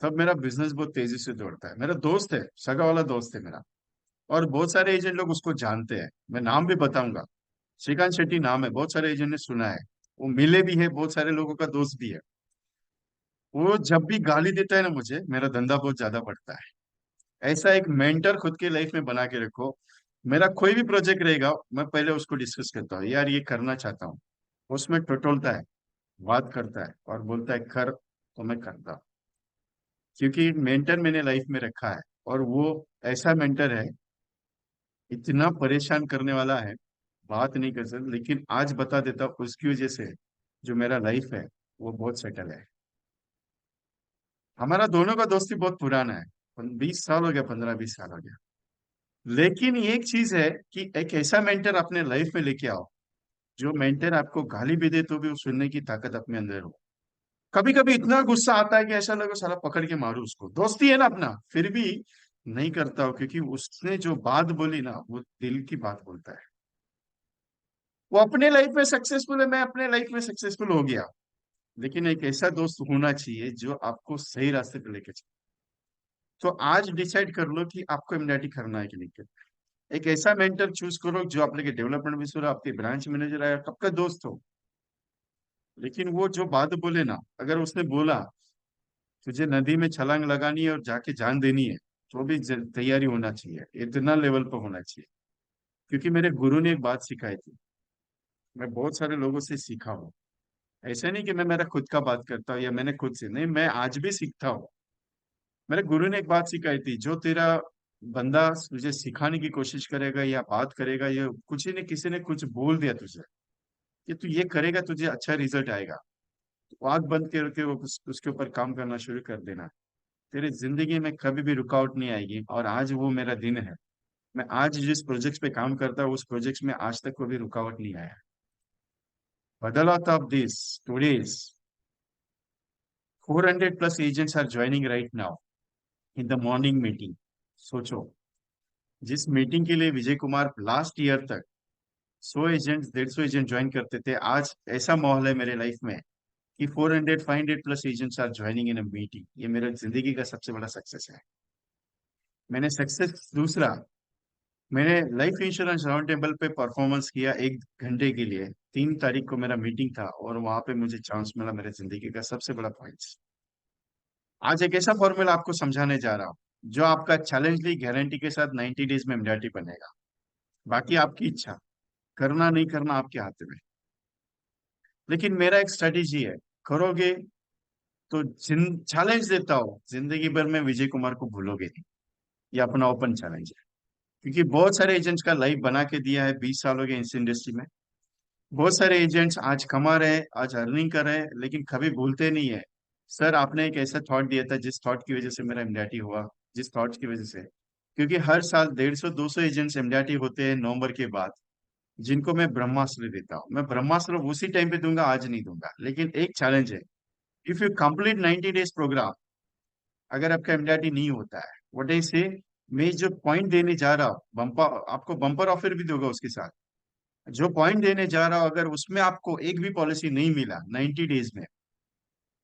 तब मेरा बिजनेस बहुत तेजी से दौड़ता है। मेरा दोस्त है, सगा वाला दोस्त है मेरा, और बहुत सारे एजेंट लोग उसको जानते हैं, मैं नाम भी बताऊंगा। श्रीकांत शेट्टी नाम है, बहुत सारे एजेंट ने सुना है, वो मिले भी है, बहुत सारे लोगों का दोस्त भी है। वो जब भी गाली देता है ना मुझे, मेरा धंधा बहुत ज्यादा बढ़ता है। ऐसा एक मेंटर खुद के लाइफ में बना के रखो। मेरा कोई भी प्रोजेक्ट रहेगा, मैं पहले उसको डिस्कस करता हूँ, यार ये करना चाहता हूँ। उसमें टटोलता है, बात करता है और बोलता है कर, तो मैं करता हूँ। क्योंकि मेंटर मैंने लाइफ में रखा है, और वो ऐसा मेंटर है, इतना परेशान करने वाला है, बात नहीं कर सकता, लेकिन आज बता देता हूँ, उसकी वजह से जो मेरा लाइफ है वो बहुत सेटल है। हमारा दोनों का दोस्ती बहुत पुराना है, 20 साल हो गया, 15-20 साल हो गया। लेकिन एक चीज है कि एक ऐसा मेंटर अपने लाइफ में लेके आओ, जो मेंटर आपको गाली भी दे तो भी वो सुनने की ताकत अपने अंदर हो। कभी कभी इतना गुस्सा आता है कि ऐसा लगे साला पकड़ के मारू उसको, दोस्ती है ना अपना, फिर भी नहीं करता हो, क्योंकि उसने जो बात बोली ना, वो दिल की बात बोलता है। वो अपने लाइफ में सक्सेसफुल है, मैं अपने लाइफ में सक्सेसफुल हो गया। लेकिन एक ऐसा दोस्त होना चाहिए जो आपको सही रास्ते पे लेके चले। तो आज डिसाइड कर लो कि आपको एमडीआईटी करना है कि नहीं करना। एक ऐसा मेंटर चूज करो जो आप लेके डेवलपमेंट में हो, आपके ब्रांच मैनेजर है, आपका दोस्त हो। लेकिन वो जो बात बोले ना, अगर उसने बोला तुझे नदी में छलांग लगानी है और जाके जान देनी है, तो भी तैयारी होना चाहिए, इतना लेवल पर होना चाहिए। क्योंकि मेरे गुरु ने एक बात सिखाई थी, मैं बहुत सारे लोगों से सीखा हूँ। ऐसा नहीं कि मैं मेरा खुद का बात करता हूँ या मैंने खुद से नहीं, मैं आज भी सीखता हूँ। मेरे गुरु ने एक बात सिखाई थी, जो तेरा बंदा तुझे सिखाने की कोशिश करेगा या बात करेगा, या कुछ ने किसी ने कुछ बोल दिया तुझे कि तू ये करेगा तुझे अच्छा रिजल्ट आएगा, तो आंख बंद करके वो उसके ऊपर काम करना शुरू कर देना। तेरी जिंदगी में कभी भी रुकावट नहीं आएगी, और आज वो मेरा दिन है। मैं आज जिस प्रोजेक्ट पे काम करता हूँ, उस प्रोजेक्ट में आज तक कोई रुकावट नहीं आया। बदलाव of this today's 400+ agents are joining right now in the morning meeting. सोचो, जिस मीटिंग के लिए विजय कुमार लास्ट ईयर तक 100 एजेंट 150 एजेंट ज्वाइन करते थे, आज ऐसा माहौल है मेरे लाइफ में कि 400 500+ agents are joining in a meeting. ये मेरे जिंदगी का सबसे बड़ा सक्सेस है। मैंने सक्सेस दूसरा, मैंने लाइफ इंश्योरेंस राउंड टेबल पे परफॉर्मेंस किया 1 घंटे के लिए। 3 तारीख को मेरा मीटिंग था, और वहां पे मुझे चांस मिला, मेरे जिंदगी का सबसे बड़ा पॉइंट। आज एक ऐसा फॉर्मूला आपको समझाने जा रहा हूँ, जो आपका चैलेंजली गारंटी के साथ 90 डेज में एमडीआरटी बनेगा। बाकी आपकी इच्छा, करना नहीं करना आपके हाथ में। लेकिन मेरा एक स्ट्रेटेजी है, करोगे तो चैलेंज देता हूँ, जिंदगी भर में विजय कुमार को भूलोगे नहीं। ये अपना ओपन चैलेंज है। क्योंकि बहुत सारे एजेंट्स का लाइफ बना के दिया है 20 साल हो गए इस इंडस्ट्री में। बहुत सारे एजेंट्स आज कमा रहे हैं, आज अर्निंग कर रहे हैं, लेकिन कभी भूलते नहीं है, सर आपने एक ऐसा थॉट दिया था जिस थॉट की वजह से मेरा एमडीआरटी हुआ, जिस थॉट की वजह से। क्योंकि हर साल 150 200 एजेंट्स एमडीआरटी होते हैं नवंबर के बाद, जिनको मैं ब्रह्मास्त्र देता हूँ। मैं ब्रह्मास्त्र उसी टाइम पे दूंगा, आज नहीं दूंगा। लेकिन एक चैलेंज है, if you complete 90 days program, अगर आपका एमडीआरटी नहीं होता है, व्हाट आई से, मैं जो पॉइंट देने जा रहा हूँ, बम्पर आपको बम्पर ऑफर भी दूंगा उसके साथ। जो पॉइंट देने जा रहा हूं, अगर उसमें आपको एक भी पॉलिसी नहीं मिला 90 डेज में,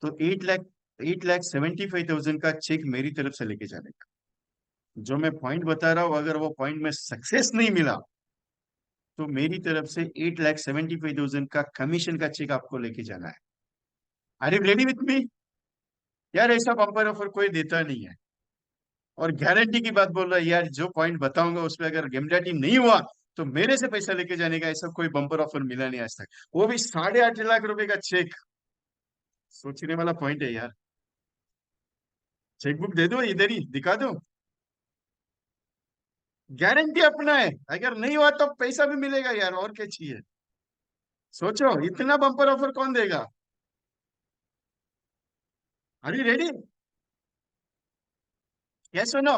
तो 8,75,000 का चेक मेरी तरफ से लेके जाने का। जो मैं पॉइंट बता रहा हूं, अगर वो पॉइंट में सक्सेस नहीं मिला, तो मेरी तरफ से 8,75,000 का कमीशन का चेक आपको लेके जाना है। Are you ready with me? यार ऐसा बम्पर ऑफर कोई देता नहीं है। और गारंटी की बात बोल रहा है यार, जो पॉइंट बताऊंगा उसमें अगर गेमडाटी नहीं हुआ, तो मेरे से पैसा लेके जाने का ऐसा कोई बम्पर ऑफर मिला नहीं आज तक, वो भी 8.5 लाख रुपए का चेक। सोचने वाला पॉइंट है यार। चेकबुक दे दो, इधर ही दिखा दो, गारंटी अपना है। अगर नहीं हुआ तो पैसा भी मिलेगा यार, और क्या चाहिए। सोचो, इतना बम्पर ऑफर कौन देगा। अरे रेडी? यस और no?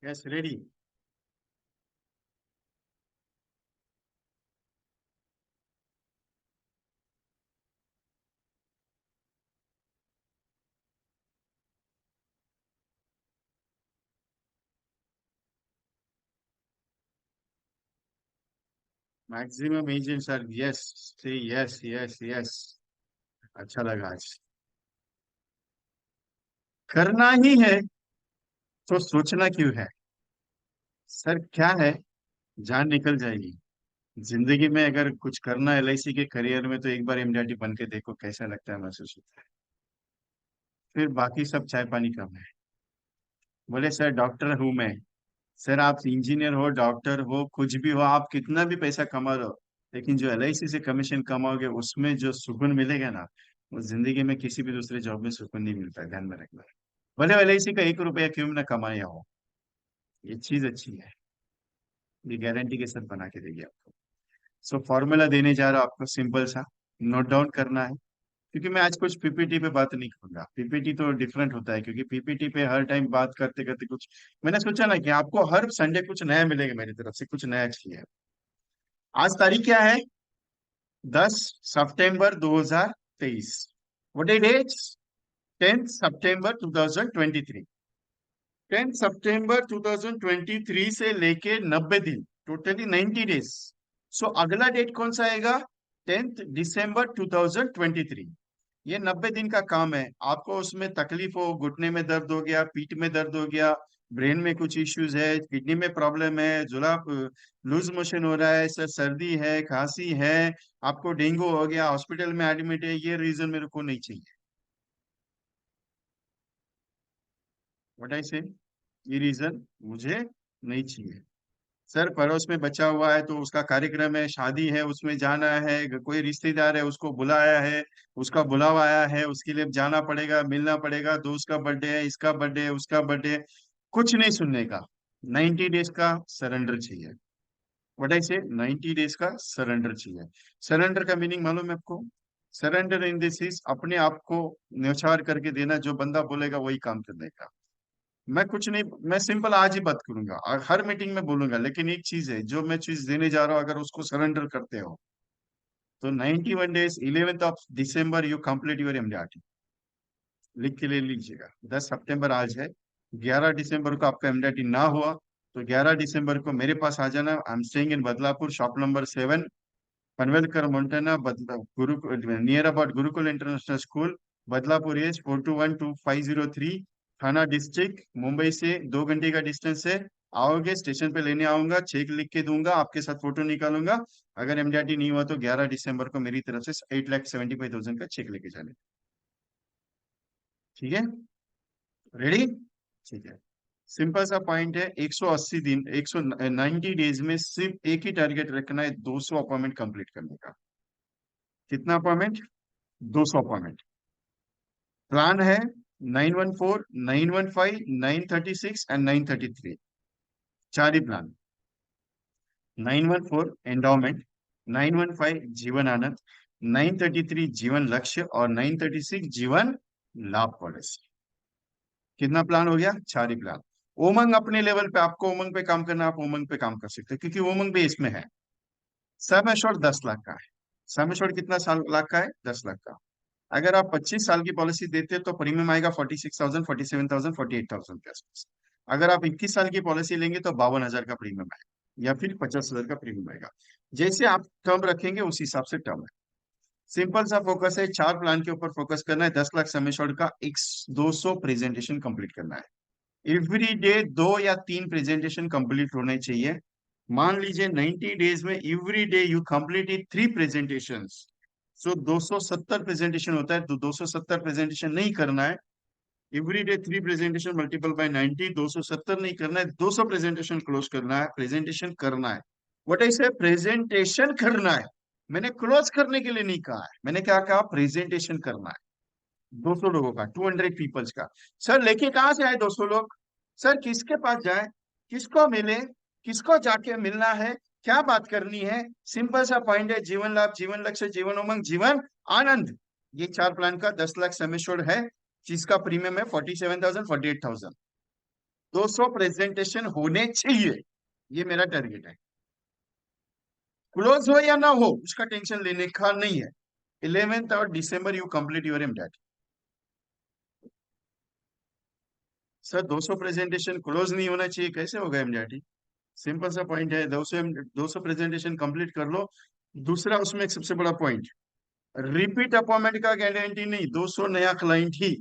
Yes, ready. Maximum agents are yes, say yes yes yes. अच्छा लगा आज। करना ही है तो सोचना क्यों है। सर क्या है, जान निकल जाएगी। जिंदगी में अगर कुछ करना है एलआईसी के करियर में, तो एक बार एमडीआरटी बन के देखो कैसा लगता है, महसूस होता है। फिर बाकी सब चाय पानी कम है। बोले सर डॉक्टर हूं मैं। सर आप इंजीनियर हो, डॉक्टर हो, कुछ भी हो, आप कितना भी पैसा कमा लो, लेकिन जो एलआईसी से कमीशन कमाओगे उसमें जो सुकून मिलेगा ना, वो जिंदगी में किसी भी दूसरे जॉब में सुकून नहीं मिलता है, ध्यान में रखना। भले एलआईसी का 1 रुपया क्यों ना कमाया हो, ये चीज अच्छी है, ये गारंटी के साथ बना के देगी आपको। सो फॉर्मूला देने जा रहा हूं आपको, सिंपल सा, नोट डाउन करना है। क्योंकि मैं आज कुछ पीपीटी पे बात नहीं करूंगा, पीपीटी तो डिफरेंट होता है, क्योंकि पीपीटी पे हर टाइम बात करते करते कुछ, मैंने सोचा ना कि आपको हर संडे कुछ नया मिलेगा मेरी तरफ से, कुछ नया चाहिए। आज तारीख क्या है? 10 सितंबर 2023। What it is? 10 सितंबर 2023। 10 सितंबर 2023 से लेके 90 दिन, टोटली 90 डेज। सो अगला डेट कौन सा आएगा? 10 दिसंबर 2023। ये 90 दिन का काम है। आपको उसमें तकलीफ हो, घुटने में दर्द हो गया, पीठ में दर्द हो गया, ब्रेन में कुछ इश्यूज है, किडनी में प्रॉब्लम है, जुलाब, लूज मोशन हो रहा है, सर सर्दी है, खांसी है, आपको डेंगू हो गया, हॉस्पिटल में एडमिट है, ये रीजन मेरे को नहीं चाहिए। व्हाट आई से, ये रीजन मुझे नहीं चाहिए। सर पड़ोस में बचा हुआ है तो उसका कार्यक्रम है, शादी है, उसमें जाना है, कोई रिश्तेदार है उसको बुलाया है, उसका बुलावा आया है, उसके लिए जाना पड़ेगा, मिलना पड़ेगा, दोस्त का बर्थडे है, इसका बर्थडे है, उसका बर्थडे है, कुछ नहीं सुनने का। 90 डेज का सरेंडर चाहिए। व्हाट आई से, 90 डेज का सरेंडर चाहिए। सरेंडर का मीनिंग मालूम है आपको? सरेंडर इन दिस इज अपने आप को न्यौछावर करके देना, जो बंदा बोलेगा वही काम करने का। मैं कुछ नहीं, मैं सिंपल आज ही बात करूंगा और हर मीटिंग में बोलूंगा, लेकिन एक चीज है, जो मैं चीज देने जा रहा हूँ अगर उसको सरेंडर करते हो तो 91 days, 11 December you complete your MDRT. लिख के ले लीजिएगा, 10 सितंबर आज है, 11 दिसंबर को आपका एमडीआरटी ना हुआ तो 11 दिसंबर को मेरे पास आ जाना। I am staying in Badlapur, shop number 7, Panvelkar Montana, Guru, near about Gurukul international school, Badlapur एज 4212-503, थाना डिस्ट्रिक्ट, मुंबई से 2 घंटे का डिस्टेंस है। आओगे स्टेशन पे लेने आऊंगा, चेक लिख के दूंगा, आपके साथ फोटो निकालूंगा। अगर एमडीआरटी नहीं हुआ तो 11 दिसंबर को मेरी तरफ से 8,75,000 का चेक लेके जाने। ठीक है? रेडी? ठीक है। सिंपल सा पॉइंट है, 180 दिन, 190 डेज में सिर्फ एक ही टारगेट रखना है, 200 अपॉइंटमेंट कंप्लीट करने का। कितना अपॉइंटमेंट? 200 अपॉइंटमेंट। प्लान है 914, 915, 936 एंड 933। चार ही प्लान। 914 एंडोमेंट, 915 जीवन आनंद, 933 जीवन लक्ष्य और 936 जीवन लाभ पॉलिसी। कितना प्लान हो गया? चार ही प्लान। उमंग अपने लेवल पे, आपको उमंग पे काम करना, आप उमंग पे काम कर सकते हैं, क्योंकि उमंग भी इसमें है। सम एश्योर्ड 10 लाख का है। सम एश्योर्ड कितना साल लाख का है? 10 लाख का। अगर आप 25 साल की पॉलिसी देते हैं तो प्रीमियम आएगा 46,000, 47,000, 48,000 के आसपास। अगर आप 21 साल की पॉलिसी लेंगे तो 52,000 का प्रीमियम आएगा, या फिर 50,000 का प्रीमियम आएगा। जैसे आप टर्म रखेंगे उस हिसाब से टर्म है। सिंपल सा फोकस है, चार प्लान के ऊपर फोकस करना है। 10 लाख सम एश्योर्ड का एक 200 प्रेजेंटेशन कंप्लीट करना है। एवरी डे 2 या 3 प्रेजेंटेशन कंप्लीट होने चाहिए। मान लीजिए 90 डेज में every day you complete 3 presentation, so 270 presentation होता है, तो 270 प्रेजेंटेशन नहीं करना है। Every day 3 presentation multiple bye 90, 270 नहीं करना है, 200 प्रेजेंटेशन क्लोज करना है, प्रेजेंटेशन करना है। व्हाट आई से, प्रेजेंटेशन करना है। मैंने क्लोज करने के लिए नहीं कहा है, मैंने क्या कहा? प्रेजेंटेशन करना है। 200 लोगों का, 200 पीपल्स का। सर लेके कहां से आए 200 लोग? सर किसके पास जाए, किसको मिले, किसको जाके मिलना है, क्या बात करनी है? सिंपल सा पॉइंट है, जीवन लाभ, जीवन लक्ष्य, जीवन उमंग, जीवन आनंद। ये चार प्लान का 10 लाख सम एश्योर्ड है, जिसका प्रीमियम है 47,000, 48,000। 200 प्रेजेंटेशन होने चाहिए, ये मेरा टारगेट है। क्लोज हो या ना हो उसका टेंशन लेने का नहीं है। 11th और दिसंबर you complete your MDRT. Sir 200 presentation close नहीं होना चाहिए, कैसे होगा एमडीआरटी? सिंपल सा पॉइंट है, 200 प्रेजेंटेशन कंप्लीट कर लो। दूसरा उसमें एक सबसे बड़ा पॉइंट, रिपीट अपॉइंटमेंट का गारंटी नहीं, 200 नया क्लाइंट ही।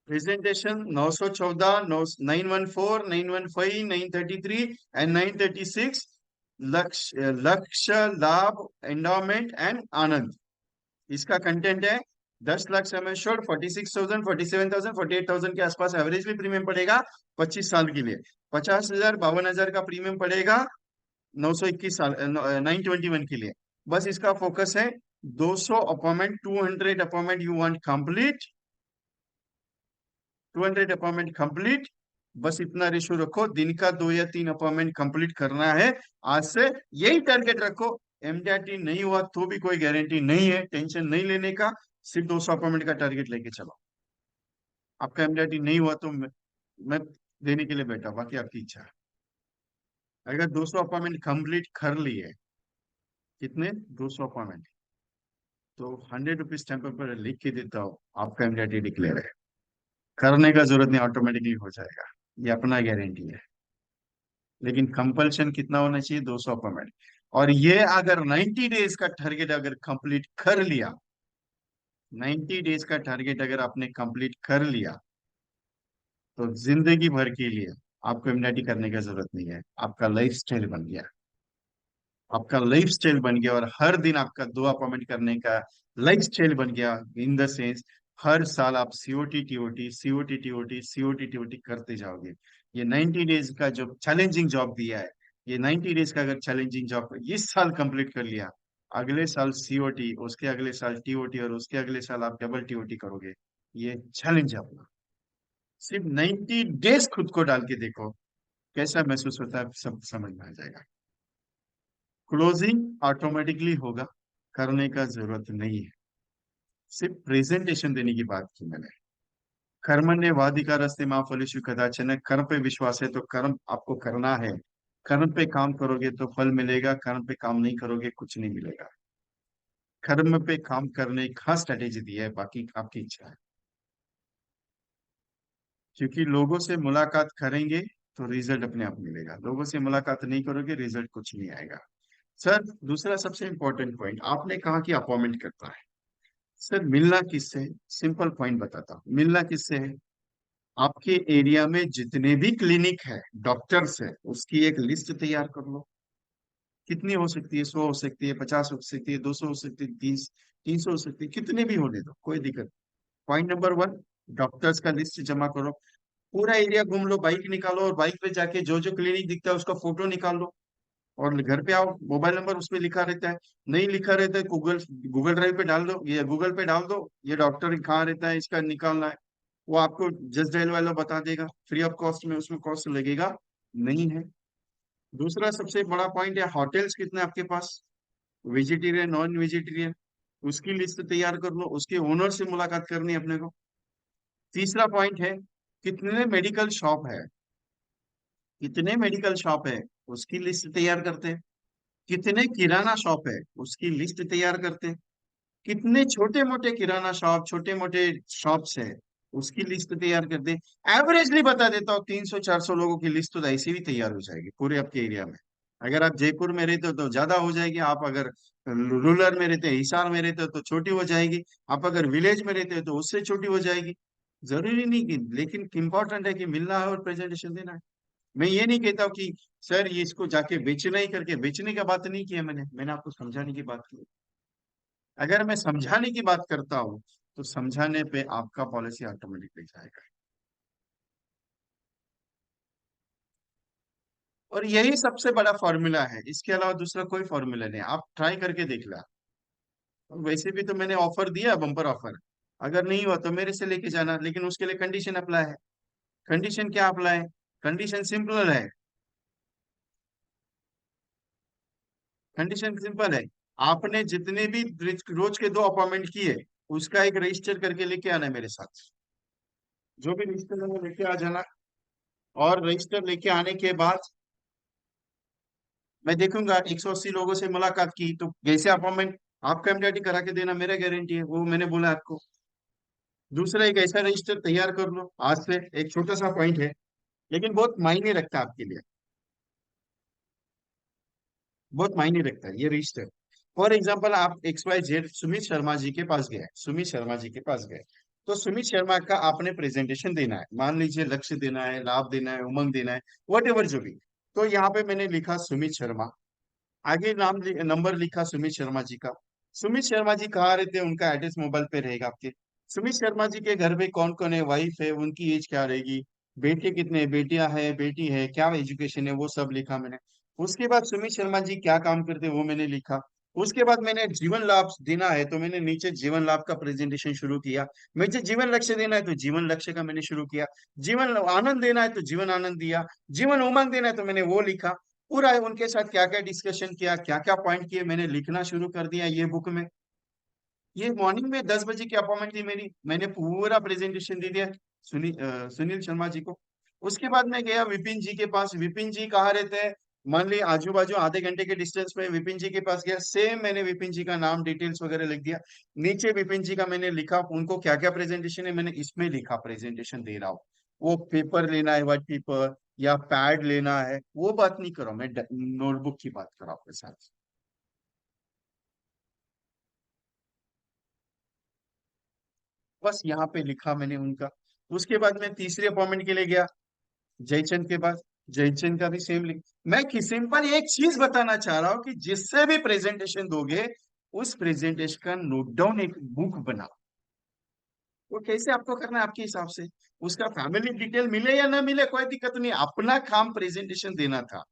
Presentation 914, 914, 915, 933 and 936। लक्ष्य, लक्ष्य, लाभ, एंडोमेंट एंड आनंद, इसका कंटेंट है। 10 लाख सम एश्योर्ड, 46,000, 47,000, 48,000 के आसपास एवरेजली प्रीमियम पड़ेगा 25 साल के लिए। 50,000, 52,000 का प्रीमियम पड़ेगा 921 साल 921 के लिए। बस इसका फोकस है 200 appointment, 200 appointment you want complete, 200 appointment complete. बस इतना रेशो रखो, दिन का 2 या 3 अपॉइंटमेंट कंप्लीट करना है आज से, यही टारगेट रखो। एमडीआरटी नहीं हुआ तो भी कोई गारंटी नहीं है, टेंशन नहीं लेने का, सिर्फ 200 अपॉइंटमेंट का टारगेट लेके चलो। आपका एमडीआरटी नहीं हुआ तो मैं देने के लिए बैठा, बाकी आपकी इच्छा है। अगर 200 अपॉइंटमेंट कंप्लीट कर लिए, कितने 200 अपॉइंटमेंट, तो 100 रुपीज टेम्पर पर लिख के देता हूँ, आपका एमडीआरटी डिक्लेयर है। करने का जरूरत नहीं, ऑटोमेटिकली हो जाएगा, ये अपना गारंटी है। लेकिन कंपल्शन कितना होना चाहिए, 200 अपॉइंटमेंट। और ये अगर 90 डेज का टारगेट अगर कंप्लीट कर लिया, 90 डेज का टारगेट अगर आपने कंप्लीट कर लिया, तो जिंदगी भर के लिए आपको इम्यूनिटी करने की जरूरत नहीं है, आपका लाइफ स्टाइल बन गया। आपका लाइफ स्टाइल बन गया, और हर दिन आपका 2 अपॉइंटमेंट करने का लाइफ स्टाइल बन गया। इन द सेंस, हर साल आप COT TOT COT TOT COT TOT करते जाओगे। ये 90 डेज का जो चैलेंजिंग जॉब दिया है, ये 90 डेज का अगर चैलेंजिंग जॉब इस साल कंप्लीट कर लिया, अगले साल सीओटी, उसके अगले साल टीओटी, और उसके अगले साल आप डबल टीओटी करोगे। ये चैलेंज है अपना। सिर्फ 90 डेज खुद को डाल के देखो, कैसा महसूस होता है, सब समझ में आ जाएगा। क्लोजिंग ऑटोमेटिकली होगा, करने का जरूरत नहीं है। सिर्फ प्रेजेंटेशन देने की बात की मैंने। कर्मण्य वाधिकारस्ते मां फलेषु कदाचन, कर्म पे विश्वास है तो कर्म आपको करना है। कर्म पे काम करोगे तो फल मिलेगा, कर्म पे काम नहीं करोगे कुछ नहीं मिलेगा। कर्म पे काम करने का स्ट्रेटेजी दिया है, बाकी आपकी इच्छा है। क्योंकि लोगों से मुलाकात करेंगे तो रिजल्ट अपने आप मिलेगा, लोगों से मुलाकात नहीं करोगे रिजल्ट कुछ नहीं आएगा। सर, दूसरा सबसे इंपॉर्टेंट पॉइंट, आपने कहा कि अपॉइंटमेंट करता है। सर, मिलना किससे है? सिंपल पॉइंट बताता हूँ, मिलना किससे है। आपके एरिया में जितने भी क्लिनिक है, डॉक्टर्स है, उसकी एक लिस्ट तैयार कर लो। कितनी हो सकती है, 100 हो सकती है, 50 हो सकती है, 200 हो सकती है, 300 हो सकती है, कितने भी होने दो, कोई दिक्कत। पॉइंट नंबर 1, डॉक्टर्स का लिस्ट जमा करो। पूरा एरिया घूम लो, बाइक निकालो, और बाइक पे जाके जो जो क्लिनिक दिखता है उसका फोटो निकाल लो, और घर पे आओ। मोबाइल नंबर उसमें लिखा रहता है, नहीं लिखा रहता है गूगल गूगल ड्राइव पे डाल दो, ये गूगल पे डाल दो, ये डॉक्टर कहाँ रहता है इसका निकालना है। वो आपको जस्ट डायल वाला बता देगा, फ्री ऑफ कॉस्ट में, उसमें कॉस्ट लगेगा नहीं है। दूसरा सबसे बड़ा पॉइंट है, होटल्स कितने आपके पास, वेजिटेरियन नॉन वेजिटेरियन, उसकी लिस्ट तैयार कर लो, उसके ओनर से मुलाकात करनी है अपने को। तीसरा पॉइंट है, कितने मेडिकल शॉप है, कितने मेडिकल शॉप है, उसकी लिस्ट तैयार करते हैं। कितने किराना शॉप है, उसकी लिस्ट तैयार करते हैं। कितने छोटे मोटे किराना शॉप, छोटे मोटे शॉप्स है, उसकी लिस्ट तैयार करते हैं। एवरेजली बता देता हूँ, 300-400 लोगों की लिस्ट तो ऐसे भी तैयार हो जाएगी पूरे आपके एरिया में। अगर आप जयपुर में रहते हो तो ज्यादा हो जाएगी, आप अगर रूरल में रहते हो, हिसार में रहते हो तो छोटी हो जाएगी, आप अगर विलेज में रहते हो तो उससे छोटी हो जाएगी। जरूरी नहीं कि, लेकिन इंपॉर्टेंट है कि मिलना है और प्रेजेंटेशन देना है। मैं ये नहीं कहता हूँ कि सर ये इसको जाके बेचना ही करके, बेचने का बात नहीं किया मैंने आपको समझाने की बात की। अगर मैं समझाने की बात करता हूँ तो समझाने पे आपका पॉलिसी ऑटोमेटिकली जाएगा। और यही सबसे बड़ा फॉर्मूला है, इसके अलावा दूसरा कोई फॉर्मूला नहीं, आप ट्राई करके देख ला। वैसे भी तो मैंने ऑफर दिया, बम्पर ऑफर। अगर नहीं हुआ तो मेरे से लेके जाना, लेकिन उसके लिए कंडीशन अप्लाई है। कंडीशन क्या अप्लाई है? कंडीशन सिंपल है, कंडीशन सिंपल है। आपने जितने भी रोज के 2 अपॉइंटमेंट किए, उसका एक रजिस्टर करके लेके आना है मेरे साथ। जो भी रजिस्टर है वो लेके आ जाना। और रजिस्टर लेके आने के बाद मैं देखूंगा 180 लोगों से मुलाकात की तो जैसे अपॉइंटमेंट, आपका एमडीआरटी करा के देना मेरा गारंटी है, वो मैंने बोला आपको। दूसरा, एक ऐसा रजिस्टर तैयार कर लो आज से, एक छोटा सा पॉइंट है लेकिन बहुत मायने रखता है आपके लिए, बहुत मायने रखता है ये रजिस्टर। फॉर एग्जाम्पल, आप XYZ सुमित शर्मा जी के पास गए, सुमित शर्मा जी के पास गए, तो सुमित शर्मा का आपने प्रेजेंटेशन देना है, मान लीजिए लक्ष्य देना है, लाभ देना है, उमंग देना है, वट एवर जो भी। तो यहाँ पे मैंने लिखा सुमित शर्मा, आगे नंबर लिखा सुमित शर्मा जी का। सुमित शर्मा जी कहाँ रहते हैं, उनका एड्रेस मोबाइल पे रहेगा आपके। सुमित शर्मा जी के घर में कौन कौन है, वाइफ है, उनकी एज क्या रहेगी, बेटे कितने, बेटियां है, बेटी है, क्या एजुकेशन है, वो सब लिखा मैंने। उसके बाद सुमित शर्मा जी क्या काम करते हैं वो मैंने लिखा। उसके बाद मैंने जीवन लाभ देना है तो मैंने नीचे जीवन लाभ का प्रेजेंटेशन शुरू किया। मुझे जीवन लक्ष्य देना है तो जीवन लक्ष्य का मैंने शुरू किया। जीवन आनंद देना है तो जीवन आनंद दिया। जीवन उमंग देना है तो मैंने वो लिखा। पूरा उनके साथ क्या क्या डिस्कशन किया, क्या क्या पॉइंट किए, मैंने लिखना शुरू कर दिया ये बुक में। ये मॉर्निंग में 10 बजे की अपॉइंटमेंट थी मेरी, मैंने पूरा प्रेजेंटेशन दे दिया सुनील शर्मा जी को। उसके बाद मैं गया विपिन जी के पास। विपिन जी कहाँ रहते हैं, मान ली आजू बाजू आधे घंटे के डिस्टेंस में विपिन जी के पास गया। सेम मैंने विपिन जी का नाम डिटेल्स वगैरह लिख दिया। नीचे विपिन जी का मैंने लिखा, उनको क्या क्या प्रेजेंटेशन है मैंने इसमें लिखा, प्रेजेंटेशन दे रहा हूँ। वो पेपर लेना है, व्हाइट पेपर या पैड लेना है, वो बात नहीं करो, मैं नोटबुक की बात कर रहा हूँ आपके साथ। बस यहाँ पे लिखा मैंने उनका। उसके बाद मैं तीसरे अपॉइंटमेंट के लिए गया जयचंद के पास। जयचंद का भी सेम लिख। मैं कि सिंपल एक चीज बताना चाह रहा हूँ कि जिससे भी प्रेजेंटेशन दोगे उस प्रेजेंटेशन का नोट डाउन एक बुक बनाओ। वो कैसे आपको करना है आपके हिसाब से, उसका फैमिली डिटेल मिले या ना मिले कोई दिक्कत नहीं, अपना काम प्रेजेंटेशन देना था,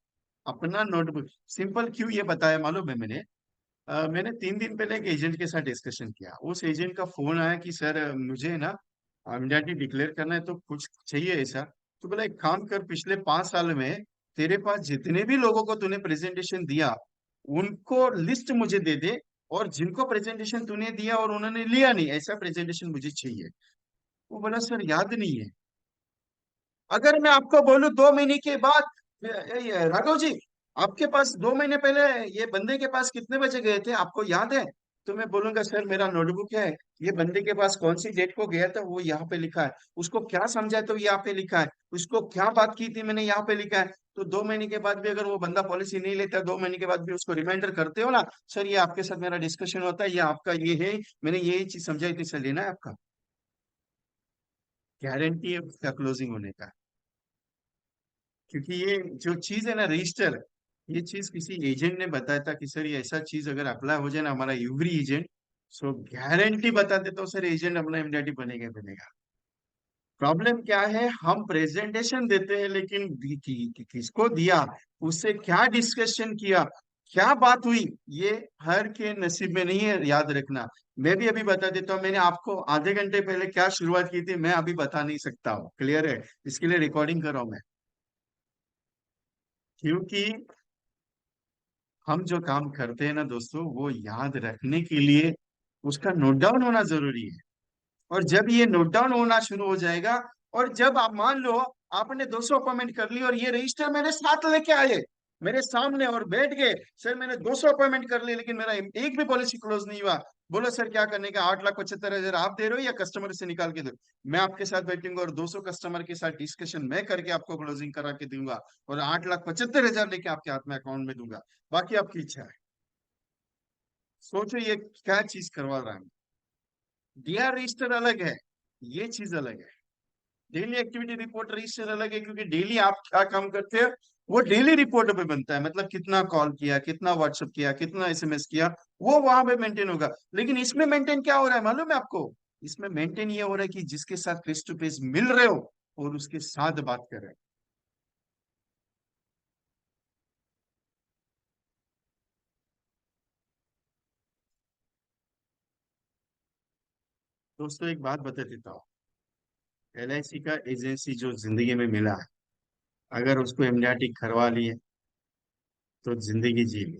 अपना नोटबुक। सिंपल क्यों ये बताया मालूम है मैंने? मैंने 3 दिन पहले एक एजेंट के साथ डिस्कशन किया। उस एजेंट का फोन आया कि सर मुझे ना इमरजेंसी डिक्लेयर करना है तो कुछ चाहिए ऐसा। तो बोला एक काम कर, पिछले 5 साल में तेरे पास जितने भी लोगों को तूने प्रेजेंटेशन दिया उनको लिस्ट मुझे दे दे, और जिनको प्रेजेंटेशन तूने दिया और उन्होंने लिया नहीं ऐसा प्रेजेंटेशन मुझे चाहिए। वो बोला सर याद नहीं है। अगर मैं आपको बोलूं 2 महीने के बाद, ये राघव जी आपके पास 2 महीने पहले ये बंदे के पास कितने बजे गए थे आपको याद है? तो मैं बोलूंगा सर मेरा नोटबुक है, ये बंदे के पास कौन सी डेट को गया था वो यहाँ पे लिखा है, उसको क्या समझा तो यहाँ पे लिखा है, उसको क्या बात की थी मैंने यहाँ पे लिखा है। तो 2 महीने के बाद भी अगर वो बंदा पॉलिसी नहीं लेता, 2 महीने के बाद भी उसको रिमाइंडर करते हो ना, सर ये आपके साथ मेरा डिस्कशन होता है, ये आपका ये है, मैंने ये चीज समझाई थी सर, लेना है आपका, गारंटी है उसका क्लोजिंग होने का। क्योंकि ये जो चीज है ना रजिस्टर, ये चीज किसी एजेंट ने बताया था कि सर ये ऐसा चीज अगर अप्लाई हो जाए ना हमारा एवरी एजेंट, सो गारंटी बता देता हूँ सर एजेंट अपना इमीडिएटली बनेगा बनेगा। प्रॉब्लम क्या है, हम प्रेजेंटेशन देते हैं लेकिन किसको दिया, उससे क्या डिस्कशन किया, क्या बात हुई, ये हर के नसीब में नहीं है याद रखना। मैं भी अभी बता देता हूँ, मैंने आपको आधे घंटे पहले क्या शुरुआत की थी मैं अभी बता नहीं सकता हूँ, क्लियर है? इसके लिए रिकॉर्डिंग कर रहा हूँ मैं। क्योंकि हम जो काम करते हैं ना दोस्तों वो याद रखने के लिए उसका नोट डाउन होना जरूरी है। और जब ये नोट डाउन होना शुरू हो जाएगा, और जब आप मान लो आपने 200 अपॉइंटमेंट कर ली और ये रजिस्टर मेरे साथ लेके आए मेरे सामने और बैठ गए, सर मैंने 200 अपॉइंटमेंट कर ली लेकिन मेरा एक भी पॉलिसी क्लोज नहीं हुआ। बोलो सर क्या करने का, 8,75,000 आप दे रहे हो या कस्टमर से निकाल के दो? मैं आपके साथ बैठूंगा और 200 कस्टमर के साथ डिस्कशन मैं करके आपको क्लोजिंग करा के दूंगा, और 8,75,000 लेके आपके हाथ में अकाउंट में दूंगा। बाकी आपकी इच्छा है। सोचो ये क्या चीज करवा रहा है। डीआर रजिस्टर अलग है, ये चीज अलग है। डेली एक्टिविटी रिपोर्ट रजिस्टर अलग है, क्योंकि डेली आप क्या काम करते हैं वो डेली रिपोर्ट पे बनता है, मतलब कितना कॉल किया, कितना व्हाट्सएप किया, कितना एसएमएस किया, वो वहां पे मेंटेन होगा। लेकिन इसमें मेंटेन क्या हो रहा है मालूम है आपको? इसमें मेंटेन ये हो रहा है कि जिसके साथ फेस टू फेस मिल रहे हो और उसके साथ बात कर रहे हो। दोस्तों एक बात बता देता हूँ, एलआईसी का एजेंसी जो जिंदगी में मिला है, अगर उसको एमडीआरटी करवा लिए तो जिंदगी जी ली।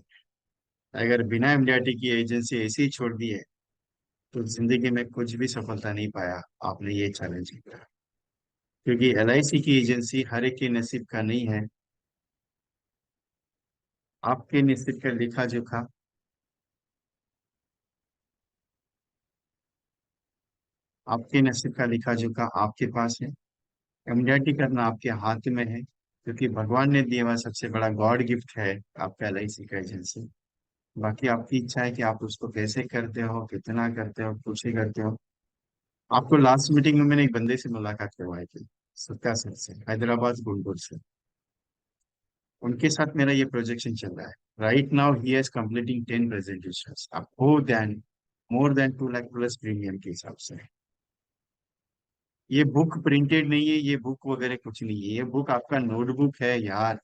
अगर बिना एमडीआरटी की एजेंसी ऐसे ही छोड़ दी है तो जिंदगी में कुछ भी सफलता नहीं पाया आपने, ये चैलेंज किया। क्योंकि एलआईसी की एजेंसी हर एक के नसीब का नहीं है। आपके नसीब का लिखा जोखा, आपके नसीब का लिखा जोखा आपके पास है। एमडीआरटी करना आपके हाथ में है, क्योंकि भगवान ने दिया हुआ सबसे बड़ा गॉड गिफ्ट है आपका एलआईसी का एजेंसी। बाकी आपकी इच्छा है कि आप उसको कैसे करते हो, कितना करते हो, कुछ ही करते हो। आपको लास्ट मीटिंग में मैंने एक बंदे से मुलाकात करवाई थी, सत्या सर से, हैदराबाद गुंटूर से। उनके साथ मेरा ये प्रोजेक्शन चल रहा है। Right now he is completing 10 presentation, अब more than 2 lakh plus premium के हिसाब से। ये बुक प्रिंटेड नहीं है, ये बुक वगैरह कुछ नहीं है, ये बुक आपका नोटबुक है यार।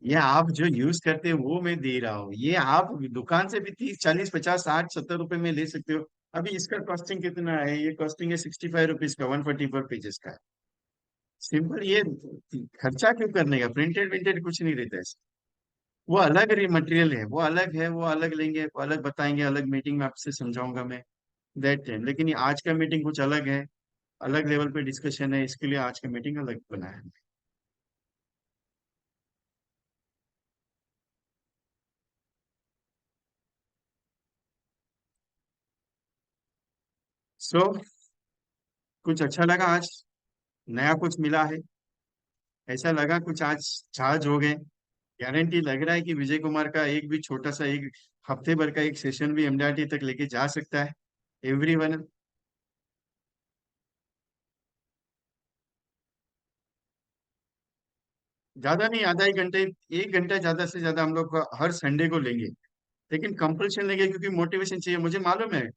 ये आप जो यूज करते हो वो मैं दे रहा हूँ, ये आप दुकान से भी 30 40 50 60 70 रुपए में ले सकते हो। अभी इसका कॉस्टिंग कितना है? ये कॉस्टिंग है 65 रुपीज का, 144 पेजेस का। सिंपल ये खर्चा क्यों करने का? प्रिंटेड विंटेड कुछ नहीं रहता है। वो अलग मटेरियल है, वो अलग है, वो अलग लेंगे, वो अलग बताएंगे, अलग मीटिंग में आपसे समझाऊंगा मैं। दैट टाइम, लेकिन ये आज का मीटिंग कुछ अलग है, अलग लेवल पे डिस्कशन है, इसके लिए आज का मीटिंग अलग बना है। सो कुछ अच्छा लगा आज? नया कुछ मिला है? ऐसा लगा कुछ आज चार्ज हो गए? गारंटी लग रहा है कि विजय कुमार का एक भी छोटा सा एक हफ्ते भर का एक सेशन भी एमडीआरटी तक लेके जा सकता है? एवरीवन। ज्यादा नहीं, आधा 1 घंटे, 1 घंटा ज्यादा से ज्यादा हम लोग हर संडे को लेंगे। लेकिन कंपल्शन लेंगे क्योंकि मोटिवेशन चाहिए, मुझे मालूम है।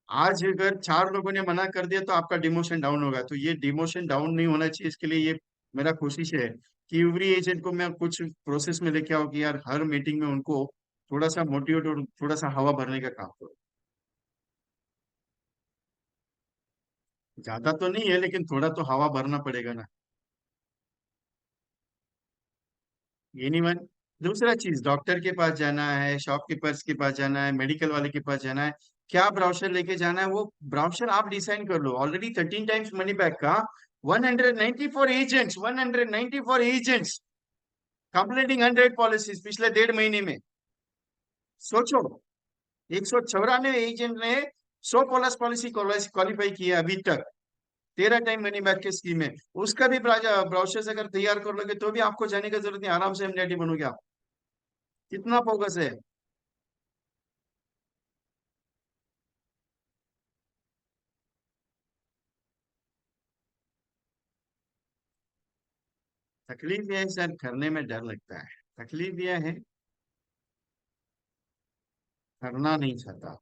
आज अगर 4 लोगों ने मना कर दिया तो आपका डिमोशन डाउन होगा, तो ये डिमोशन डाउन नहीं होना चाहिए, इसके लिए ये मेरा कोशिश है कि एवरी एजेंट को मैं कुछ प्रोसेस में लेके आऊँ कि यार हर मीटिंग में उनको थोड़ा सा मोटिवेट और थोड़ा सा हवा भरने का काम करो। ज्यादा तो नहीं है, लेकिन थोड़ा तो हवा भरना पड़ेगा ना। एनीवन। दूसरा चीज, डॉक्टर के पास जाना है, शॉपकीपर्स के पास जाना है, मेडिकल वाले के पास जाना है, क्या ब्राउचर लेके जाना है वो ब्राउचर आप डिसाइड कर लो। ऑलरेडी 13 टाइम्स मनी बैक का 194 एजेंट्स, 194 एजेंट्स कंप्लीटिंग 100 पॉलिसीज पिछले 1.5 महीने में। सोचो, 194 एजेंट ने 100 प्लस पॉलिसी क्वालिफाई की है अभी तक। 13 टाइम मनी बैक की स्कीम है। उसका भी ब्राउचर अगर तैयार कर लोगे तो भी आपको जाने की जरूरत नहीं, आराम से एमडीआरटी बनोगे आप। कितना फोकस है। तकलीफ यह है सर, करने में डर लगता है। तकलीफ यह है, करना नहीं चाहता।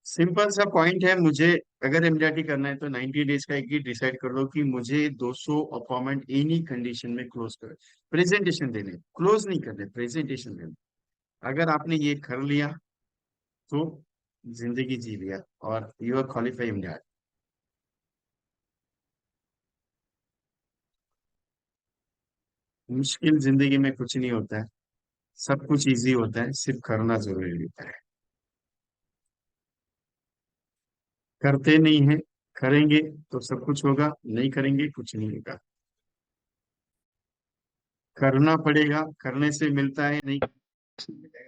सिंपल सा पॉइंट है, मुझे अगर एमडीआरटी करना है तो 90 डेज का एक ही डिसाइड कर लो कि मुझे 200 अपॉइंटमेंट एनी कंडीशन में क्लोज कर, प्रेजेंटेशन देने, क्लोज नहीं करने, प्रेजेंटेशन देने। अगर आपने ये कर लिया तो जिंदगी जी लिया और यू आर क्वालिफाई एमडीआर। मुश्किल जिंदगी में कुछ नहीं होता है, सब कुछ इजी होता है, सिर्फ करना जरूरी होता है। करते नहीं है, करेंगे तो सब कुछ होगा, नहीं करेंगे कुछ नहीं होगा। करना पड़ेगा, करने से मिलता है, नहीं मिलेगा।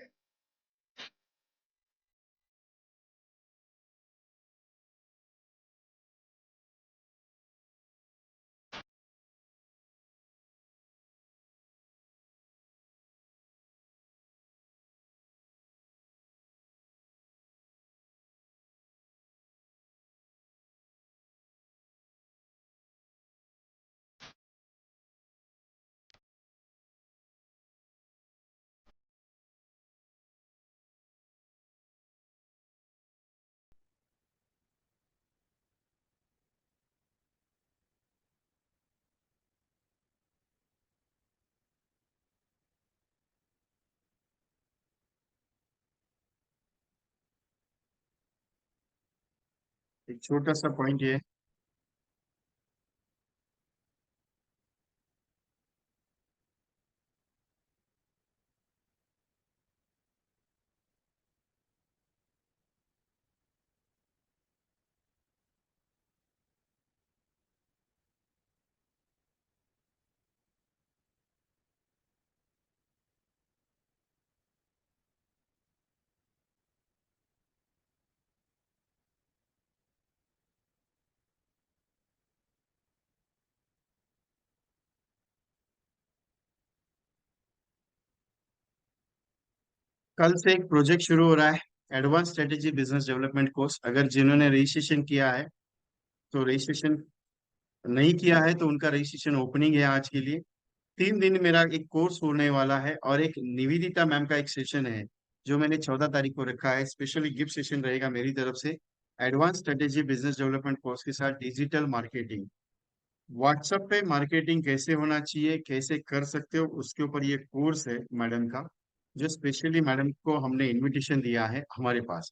एक छोटा सा पॉइंट ये है, कल से एक प्रोजेक्ट शुरू हो रहा है, advance strategy business development course. अगर जिन्होंने रजिस्ट्रेशन किया है तो रजिस्ट्रेशन नहीं किया है तो उनका रजिस्ट्रेशन ओपनिंग है आज के लिए। 3 दिन मेरा एक कोर्स होने वाला है, और एक निवेदिता मैम का एक सेशन है जो मैंने 14 तारीख को रखा है। स्पेशली गिफ्ट सेशन रहेगा मेरी तरफ से, advance strategy business development course के साथ डिजिटल मार्केटिंग, व्हाट्सएप पे मार्केटिंग कैसे होना चाहिए, कैसे कर सकते हो, उसके ऊपर ये कोर्स है मैडम का, जो स्पेशली मैडम को हमने इनविटेशन दिया है हमारे पास।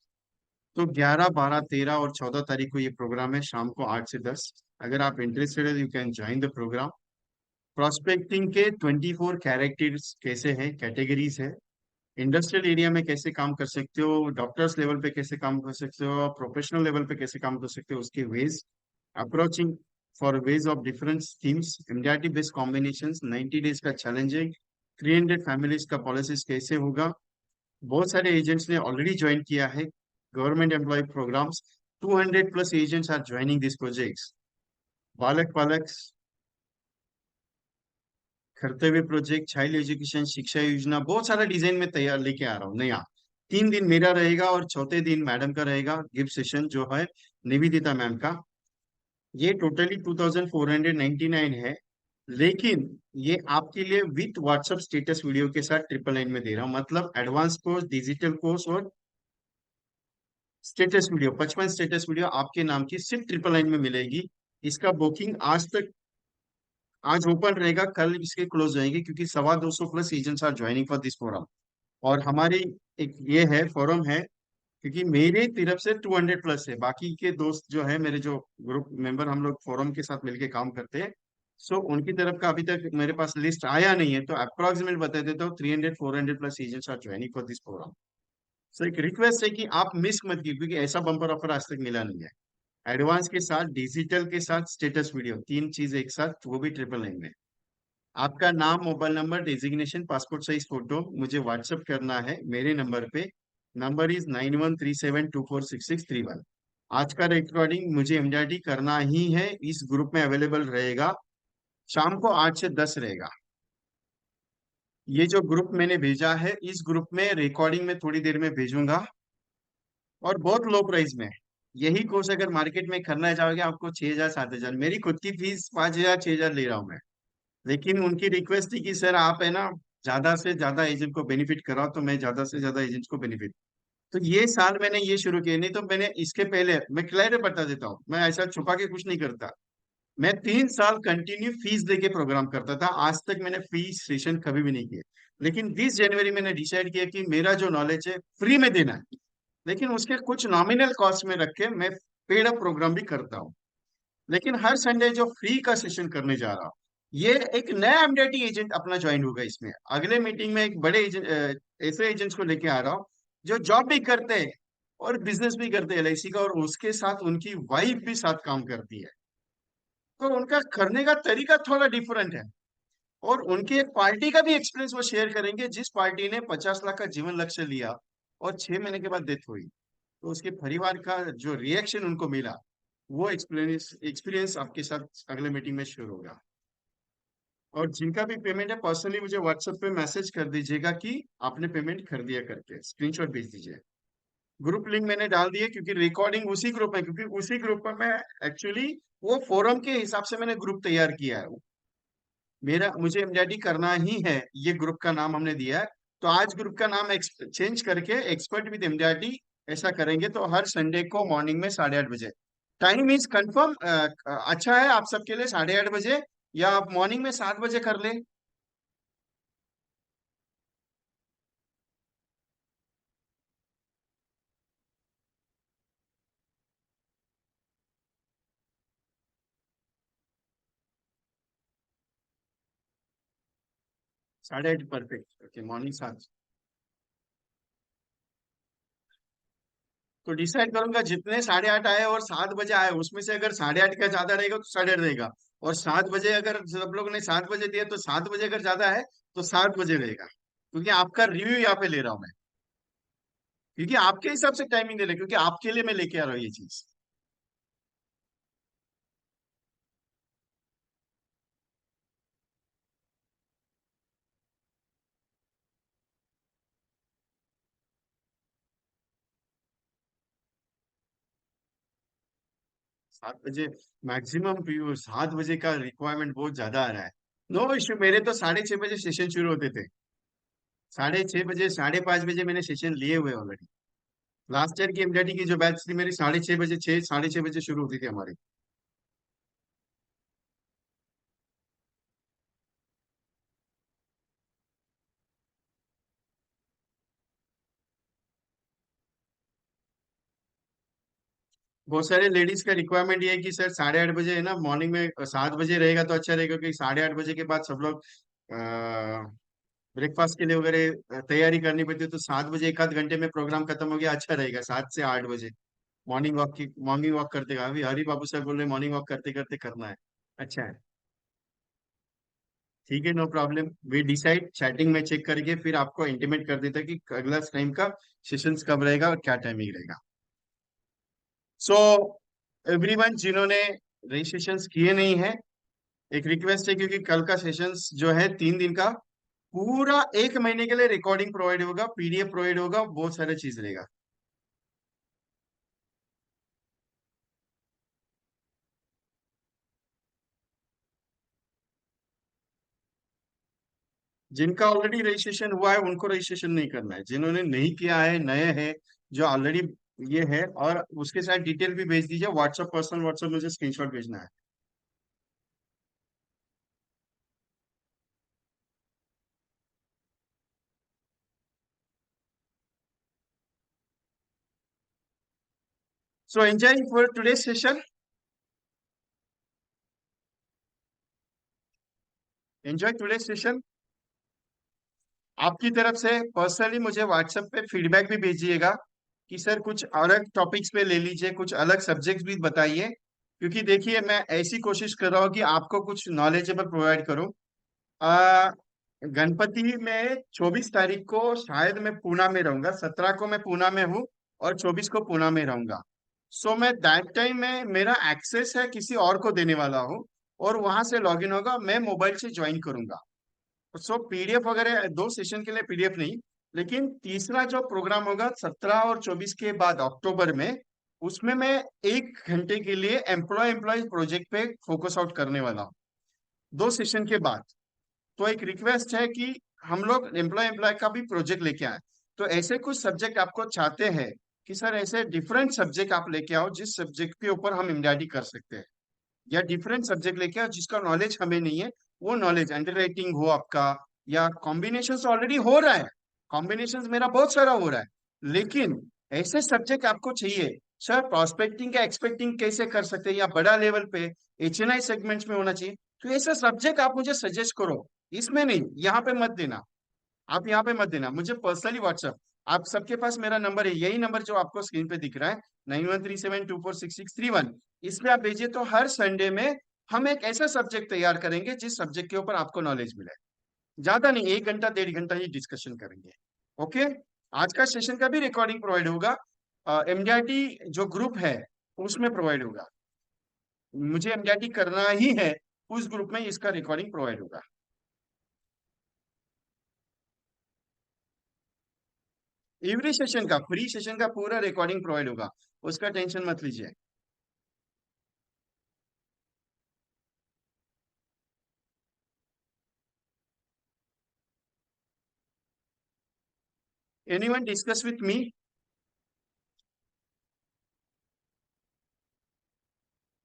तो 11, 12, 13 और 14 तारीख को ये प्रोग्राम है, शाम को 8 से 10। अगर आप इंटरेस्टेड है, you can join the program. Prospecting के 24 कैरेक्टर्स कैसे हैं, कैटेगरीज है, इंडस्ट्रियल एरिया में कैसे काम कर सकते हो, डॉक्टर्स लेवल पे कैसे काम कर सकते हो, प्रोफेशनल लेवल पे कैसे काम कर सकते हो, उसके ways, approaching for ways of different themes, MDRT based combination, 90 days का चैलेंजिंग, 300 फैमिलीज का पॉलिसीज कैसे होगा। बहुत सारे एजेंट्स ने ऑलरेडी ज्वाइन किया है government employ programmes. 200+ agents are joining this projects. बालक बालक कर्तव्य प्रोजेक्ट, चाइल्ड एजुकेशन, शिक्षा योजना, बहुत सारा डिजाइन में तैयार लेके आ रहा हूँ नया। 3 दिन मेरा रहेगा और चौथे दिन मैडम का रहेगा गिफ्ट सेशन जो है निवेदिता मैम का। ये टोटली 2499 है, लेकिन ये आपके लिए विथ व्हाट्सएप स्टेटस वीडियो के साथ 999 में दे रहा हूँ। मतलब एडवांस कोर्स, डिजिटल कोर्स और स्टेटस वीडियो, 55 स्टेटस वीडियो आपके नाम की सिर्फ 999 में मिलेगी। इसका बुकिंग आज तक, आज ओपन रहेगा, कल इसके क्लोज जाएंगे, क्योंकि 225+ agents are joining for this forum. और हमारी एक ये है फोरम है, क्योंकि मेरे तरफ से 200+ है, बाकी के दोस्त जो है मेरे, जो ग्रुप मेंबर, हम लोग फोरम के साथ मिलके काम करते हैं। सो उनकी तरफ का अभी तक मेरे पास लिस्ट आया नहीं है, तो अप्रोक्सीमेट बता देता हूँ, 300-400+ agents are joining for this forum. So एक रिक्वेस्ट है कि आप मिस मत कीजिए, क्योंकि ऐसा बम्पर ऑफर आज तक मिला नहीं है। एडवांस के साथ, डिजिटल के साथ, स्टेटस वीडियो, 3 चीज एक साथ, वो भी 999 में। आपका नाम, mobile number, designation, passport size photo मुझे व्हाट्सएप करना है मेरे नंबर पे। Number is 9137246631। आज का रिकॉर्डिंग मुझे इमीडिएटली करना ही है, इस ग्रुप में अवेलेबल रहेगा, शाम को 8 से 10 रहेगा। ये जो ग्रुप मैंने भेजा है, इस ग्रुप में रिकॉर्डिंग में थोड़ी देर में भेजूंगा, और बहुत लो प्राइस में। यही कोर्स अगर मार्केट में करना चाहोगे, आपको 6,000 7,000, मेरी खुद की फीस 5,000 6,000 ले रहा हूँ मैं। लेकिन उनकी रिक्वेस्ट थी कि सर आप है ना, ज्यादा से ज्यादा एजेंट को बेनिफिट कराओ, तो मैं ज्यादा से ज्यादा एजेंट्स को बेनिफिट। तो ये साल मैंने ये शुरू किया, नहीं तो मैंने इसके पहले, मैं क्लियर बता देता हूँ, मैं ऐसा छुपा के कुछ नहीं करता। मैं 3 साल कंटिन्यू फीस दे के प्रोग्राम करता था, आज तक मैंने फीस सेशन कभी भी नहीं किया। लेकिन 20 जनवरी मैंने डिसाइड किया कि मेरा जो नॉलेज है फ्री में देना है, लेकिन उसके कुछ नॉमिनल कॉस्ट में रख के मैं पेड अप प्रोग्राम भी करता हूँ। लेकिन हर संडे जो फ्री का सेशन करने जा रहा हूँ, ये एक नया एमडीआईटी एजेंट अपना ज्वाइन होगा इसमें। अगले मीटिंग में एक बड़े एजेंट, ऐसे एजेंट्स को लेके आ रहा हूँ जो जॉब भी करते हैं और बिजनेस भी करते हैं एलआईसी का, और उसके साथ उनकी वाइफ भी साथ काम करती है। तो उनका करने का तरीका थोड़ा डिफरेंट है, और उनकी एक पार्टी का भी एक्सपीरियंस वो शेयर करेंगे, जिस पार्टी ने 50 लाख का जीवन लक्ष्य लिया और 6 महीने के बाद डेथ हुई, तो उसके परिवार का जो रिएक्शन उनको मिला, वो एक्सपीरियंस एक्सपीरियंस आपके साथ अगले मीटिंग में शेयर होगा। और जिनका भी पेमेंट है, पर्सनली मुझे व्हाट्सएप पे मैसेज कर दीजिएगा कि आपने पेमेंट कर दिया करके, स्क्रीनशॉट भेज दीजिए। ग्रुप लिंक मैंने डाल दिया, क्योंकि रिकॉर्डिंग उसी ग्रुप में, क्योंकि उसी ग्रुप में मैं एक्चुअली, वो फोरम के हिसाब से मैंने ग्रुप तैयार किया है। मेरा, मुझे एमडीआईटी करना ही है, ये ग्रुप का नाम हमने दिया है। तो आज ग्रुप का नाम चेंज करके एक्सपर्ट विद एमडीआईटी ऐसा करेंगे, तो हर संडे को मॉर्निंग में 8:30 बजे। टाइम इज कंफर्म, अच्छा है आप सबके लिए 8:30 बजे, या आप मॉर्निंग में 7 बजे कर ले। 8:30 परफेक्ट, ओके, मॉर्निंग 7। तो डिसाइड करूंगा जितने 8:30 आए और 7 बजे आए, उसमें से अगर 8:30 का ज्यादा रहेगा तो 8:30 रहेगा, और 7 बजे अगर सब लोग ने 7 बजे दिया, तो 7 बजे अगर ज्यादा है तो 7 बजे रहेगा, क्योंकि आपका रिव्यू यहाँ पे ले रहा हूँ मैं, क्योंकि आपके हिसाब से टाइमिंग दे रहे, क्योंकि आपके लिए मैं लेके आ रहा हूँ ये चीज। 7 बजे मैक्सिमम, 7 बजे का रिक्वायरमेंट बहुत ज्यादा आ रहा है। नो इश्यू, मेरे तो 6:30 बजे सेशन शुरू होते थे। 6:30 बजे, 5:30 बजे मैंने सेशन लिए हुए ऑलरेडी। लास्ट ईयर की एमडीटी की जो बैच थी मेरी, 6:30 बजे, 6, 6:30 बजे शुरू होती थी हमारी। बहुत सारे लेडीज का रिक्वायरमेंट ये है कि सर 8:30 बजे है ना मॉर्निंग में, 7 बजे रहेगा तो अच्छा रहेगा, क्योंकि 8:30 बजे के बाद सब लोग ब्रेकफास्ट के लिए वगैरह तैयारी करनी पड़ती है। तो 7 बजे एक आध घंटे में प्रोग्राम खत्म हो गया, अच्छा रहेगा। 7 से 8 बजे मॉर्निंग वॉक करते, अभी हरी बाबू सर बोल रहे मॉर्निंग वॉक करते करते करना है। अच्छा है, ठीक है, no problem. We decide chatting में चेक करके फिर आपको इंटीमेट कर देता है कि अगला टाइम का सेशंस कब रहेगा और क्या टाइमिंग रहेगा। सो एवरीवन जिन्होंने रजिस्ट्रेशन किए नहीं है, एक रिक्वेस्ट है, क्योंकि कल का सेशंस जो है 3 दिन का, पूरा 1 महीने के लिए रिकॉर्डिंग प्रोवाइड होगा, पीडीएफ प्रोवाइड होगा, बहुत सारे चीज रहेगा। जिनका ऑलरेडी रजिस्ट्रेशन हुआ है उनको रजिस्ट्रेशन नहीं करना है, जिन्होंने नहीं किया है, नए हैं, जो ऑलरेडी ये है, और उसके साथ डिटेल भी भेज दीजिए व्हाट्सएप, पर्सनल व्हाट्सएप, मुझे स्क्रीनशॉट भेजना है। So enjoy for today session, enjoy today session. आपकी तरफ से पर्सनली मुझे व्हाट्सएप पे फीडबैक भी भेजिएगा कि सर कुछ अलग टॉपिक्स पे ले लीजिए, कुछ अलग सब्जेक्ट्स भी बताइए, क्योंकि देखिए मैं ऐसी कोशिश कर रहा हूँ कि आपको कुछ नॉलेजेबल प्रोवाइड करूँ। आ, गणपति में 24 तारीख को शायद मैं पूना में रहूंगा, 17 को मैं पूना में हूँ और 24 को पूना में रहूंगा। सो मैं दैट टाइम में मेरा एक्सेस है किसी और को देने वाला हूँ, और वहां से लॉगिन होगा, मैं मोबाइल से ज्वाइन करूंगा। सो पीडीएफ वगैरह 2 सेशन के लिए पीडीएफ नहीं, लेकिन तीसरा जो प्रोग्राम होगा 17 और 24 के बाद अक्टूबर में, उसमें मैं 1 घंटे के लिए एम्प्लॉय प्रोजेक्ट पे फोकस आउट करने वाला हूँ, 2 सेशन के बाद। तो एक रिक्वेस्ट है कि हम लोग एम्प्लॉय का भी प्रोजेक्ट लेके आए। तो ऐसे कुछ सब्जेक्ट आपको चाहते हैं कि सर ऐसे डिफरेंट सब्जेक्ट आप लेके आओ जिस सब्जेक्ट के ऊपर हम इमदादी कर सकते हैं, या डिफरेंट सब्जेक्ट लेके आओ जिसका नॉलेज हमें नहीं है, वो नॉलेज अंडर राइटिंग हो आपका, या कॉम्बिनेशन ऑलरेडी हो रहा है, कॉम्बिनेशन मेरा बहुत सारा हो रहा है, लेकिन ऐसे सब्जेक्ट आपको चाहिए। सर प्रोस्पेक्टिंग का एक्सपेक्टिंग कैसे कर सकते हैं, या बड़ा लेवल पे एचएनआई सेगमेंट्स में होना चाहिए, तो ऐसे सब्जेक्ट आप मुझे सजेस्ट करो। इसमें नहीं, यहाँ पे मत देना, आप यहाँ पे मत देना, मुझे पर्सनली व्हाट्सअप। आप सबके पास मेरा नंबर है, यही नंबर जो आपको स्क्रीन पे दिख रहा है, 9137246631। इसमें आप भेजिए, तो हर संडे में हम एक ऐसा सब्जेक्ट तैयार करेंगे जिस सब्जेक्ट के ऊपर आपको नॉलेज मिले। ज्यादा नहीं, 1 घंटा 1.5 घंटा ही डिस्कशन करेंगे। ओके, आज का सेशन का भी रिकॉर्डिंग प्रोवाइड होगा, एमडीआरटी जो ग्रुप है उसमें प्रोवाइड होगा, मुझे एमडीआरटी करना ही है, उस ग्रुप में इसका रिकॉर्डिंग प्रोवाइड होगा। एवरी सेशन का, फ्री सेशन का पूरा रिकॉर्डिंग प्रोवाइड होगा, उसका टेंशन मत लीजिए। Anyone discuss with me?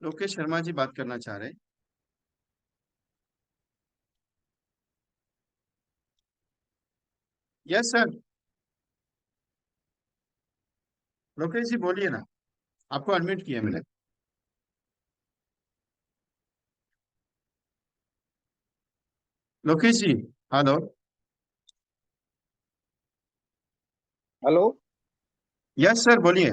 Lokesh Sharma ji बात करना चाह रहे हैं। यस सर, लोकेश जी बोलिए ना, आपको अनम्यूट किया मैंने। लोकेश जी, हेलो। हेलो। यस सर, बोलिए।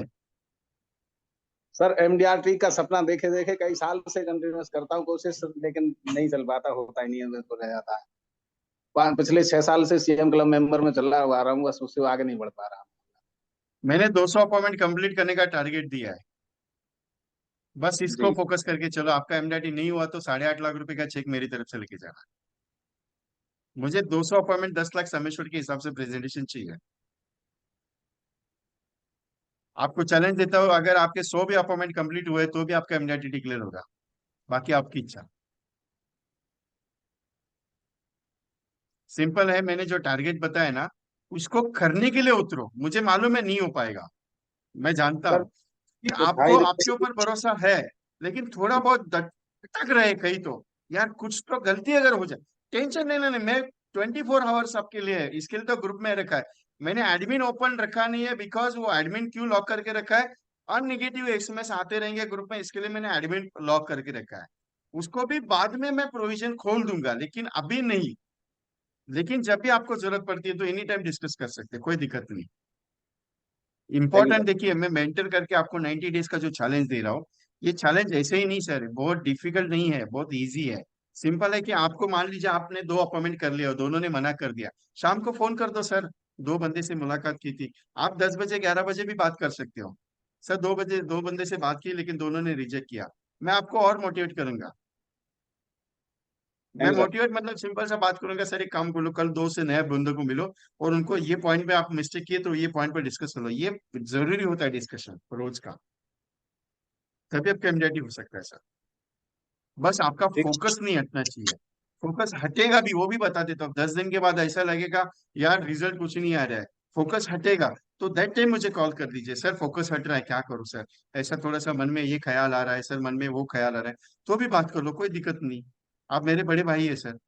सर एमडीआरटी का सपना देखे देखे कई साल से कंटिन्यूस करता हूँ कोशिश, लेकिन नहीं चल पाता, होता ही नहीं है, मेरे को रह जाता है। पिछले 6 साल से सीएम क्लब मेंबर में चल रहा आ रहा हूँ, बस उससे आगे नहीं बढ़ पा रहा। मैंने 200 अपॉइंटमेंट कंप्लीट करने का टारगेट दिया है, बस इसको जी। फोकस करके चलो। आपका एमडीआरटी नहीं हुआ तो 8.5 लाख रुपए का चेक मेरी तरफ से लेके जाना। मुझे 200 अपॉइंटमेंट 10 लाख समेश्वर के हिसाब से प्रेजेंटेशन चाहिए। आपको चैलेंज देता हूँ, अगर आपके 100 भी अपॉइंटमेंट कंप्लीट हुए तो भी आपका एमडीआरटी डिक्लेयर होगा, बाकी आपकी इच्छा। सिंपल है, मैंने जो टारगेट बताया ना उसको करने के लिए उतरो। मुझे मालूम है नहीं हो पाएगा, मैं जानता सर हूँ कि आपको मिठाई आपके ऊपर भरोसा है, लेकिन थोड़ा बहुत अटक रहे कहीं तो, यार कुछ तो गलती अगर हो जाए। टेंशन नहीं लेना, मैं 24 आवर्स आपके लिए है, इसके लिए तो ग्रुप में रखा है। मैंने एडमिन ओपन रखा नहीं है, बिकॉज वो एडमिन क्यों लॉक करके रखा है, अननेगेटिव एसएमएस आते रहेंगे ग्रुप में, इसके लिए मैंने एडमिन लॉक करके रखा है। उसको भी बाद में मैं प्रोविजन खोल दूंगा, लेकिन अभी नहीं। लेकिन जब भी आपको जरूरत पड़ती है तो एनी टाइम डिस्कस कर सकते हैं, कोई दिक्कत नहीं। Thank you important sir. देखिए, मैं मेंटर करके आपको 90 डेज का जो चैलेंज दे रहा हूँ, ये चैलेंज ऐसे ही नहीं सर, बहुत डिफिकल्ट नहीं है, बहुत इजी है। सिंपल है कि आपको मान लीजिए आपने 2 अपॉइंटमेंट कर लिया और दोनों ने मना कर दिया, शाम को फोन कर दो सर, 2 बंदे से मुलाकात की थी। आप 10 बजे 11 बजे भी बात कर सकते हो, सर 2 बजे 2 बंदे से बात की लेकिन दोनों ने रिजेक्ट किया, मैं आपको और मोटिवेट करूंगा। मैं थैंक यू सर। मोटिवेट मतलब सिंपल सा बात करूंगा, सर एक काम करो, कल 2 से नए बंदों को मिलो और उनको ये पॉइंट पे आप मिस्टेक किए तो ये पॉइंट पे डिस्कस करो, ये जरूरी होता है डिस्कशन रोज का, तभी आपका इम्यूनिटी हो सकता है सर। बस आपका ठीक। फोकस नहीं हटना चाहिए। फोकस हटेगा भी, वो भी बता देता हूँ, 10 दिन के बाद ऐसा लगेगा यार रिजल्ट कुछ नहीं आ रहा है, फोकस हटेगा, तो दैट टाइम मुझे कॉल कर दीजिए, सर फोकस हट रहा है क्या करूँ सर, ऐसा थोड़ा सा मन में ये ख्याल आ रहा है सर, मन में वो ख्याल आ रहा है, तो भी बात कर लो, कोई दिक्कत नहीं। आप मेरे बड़े भाई है सर,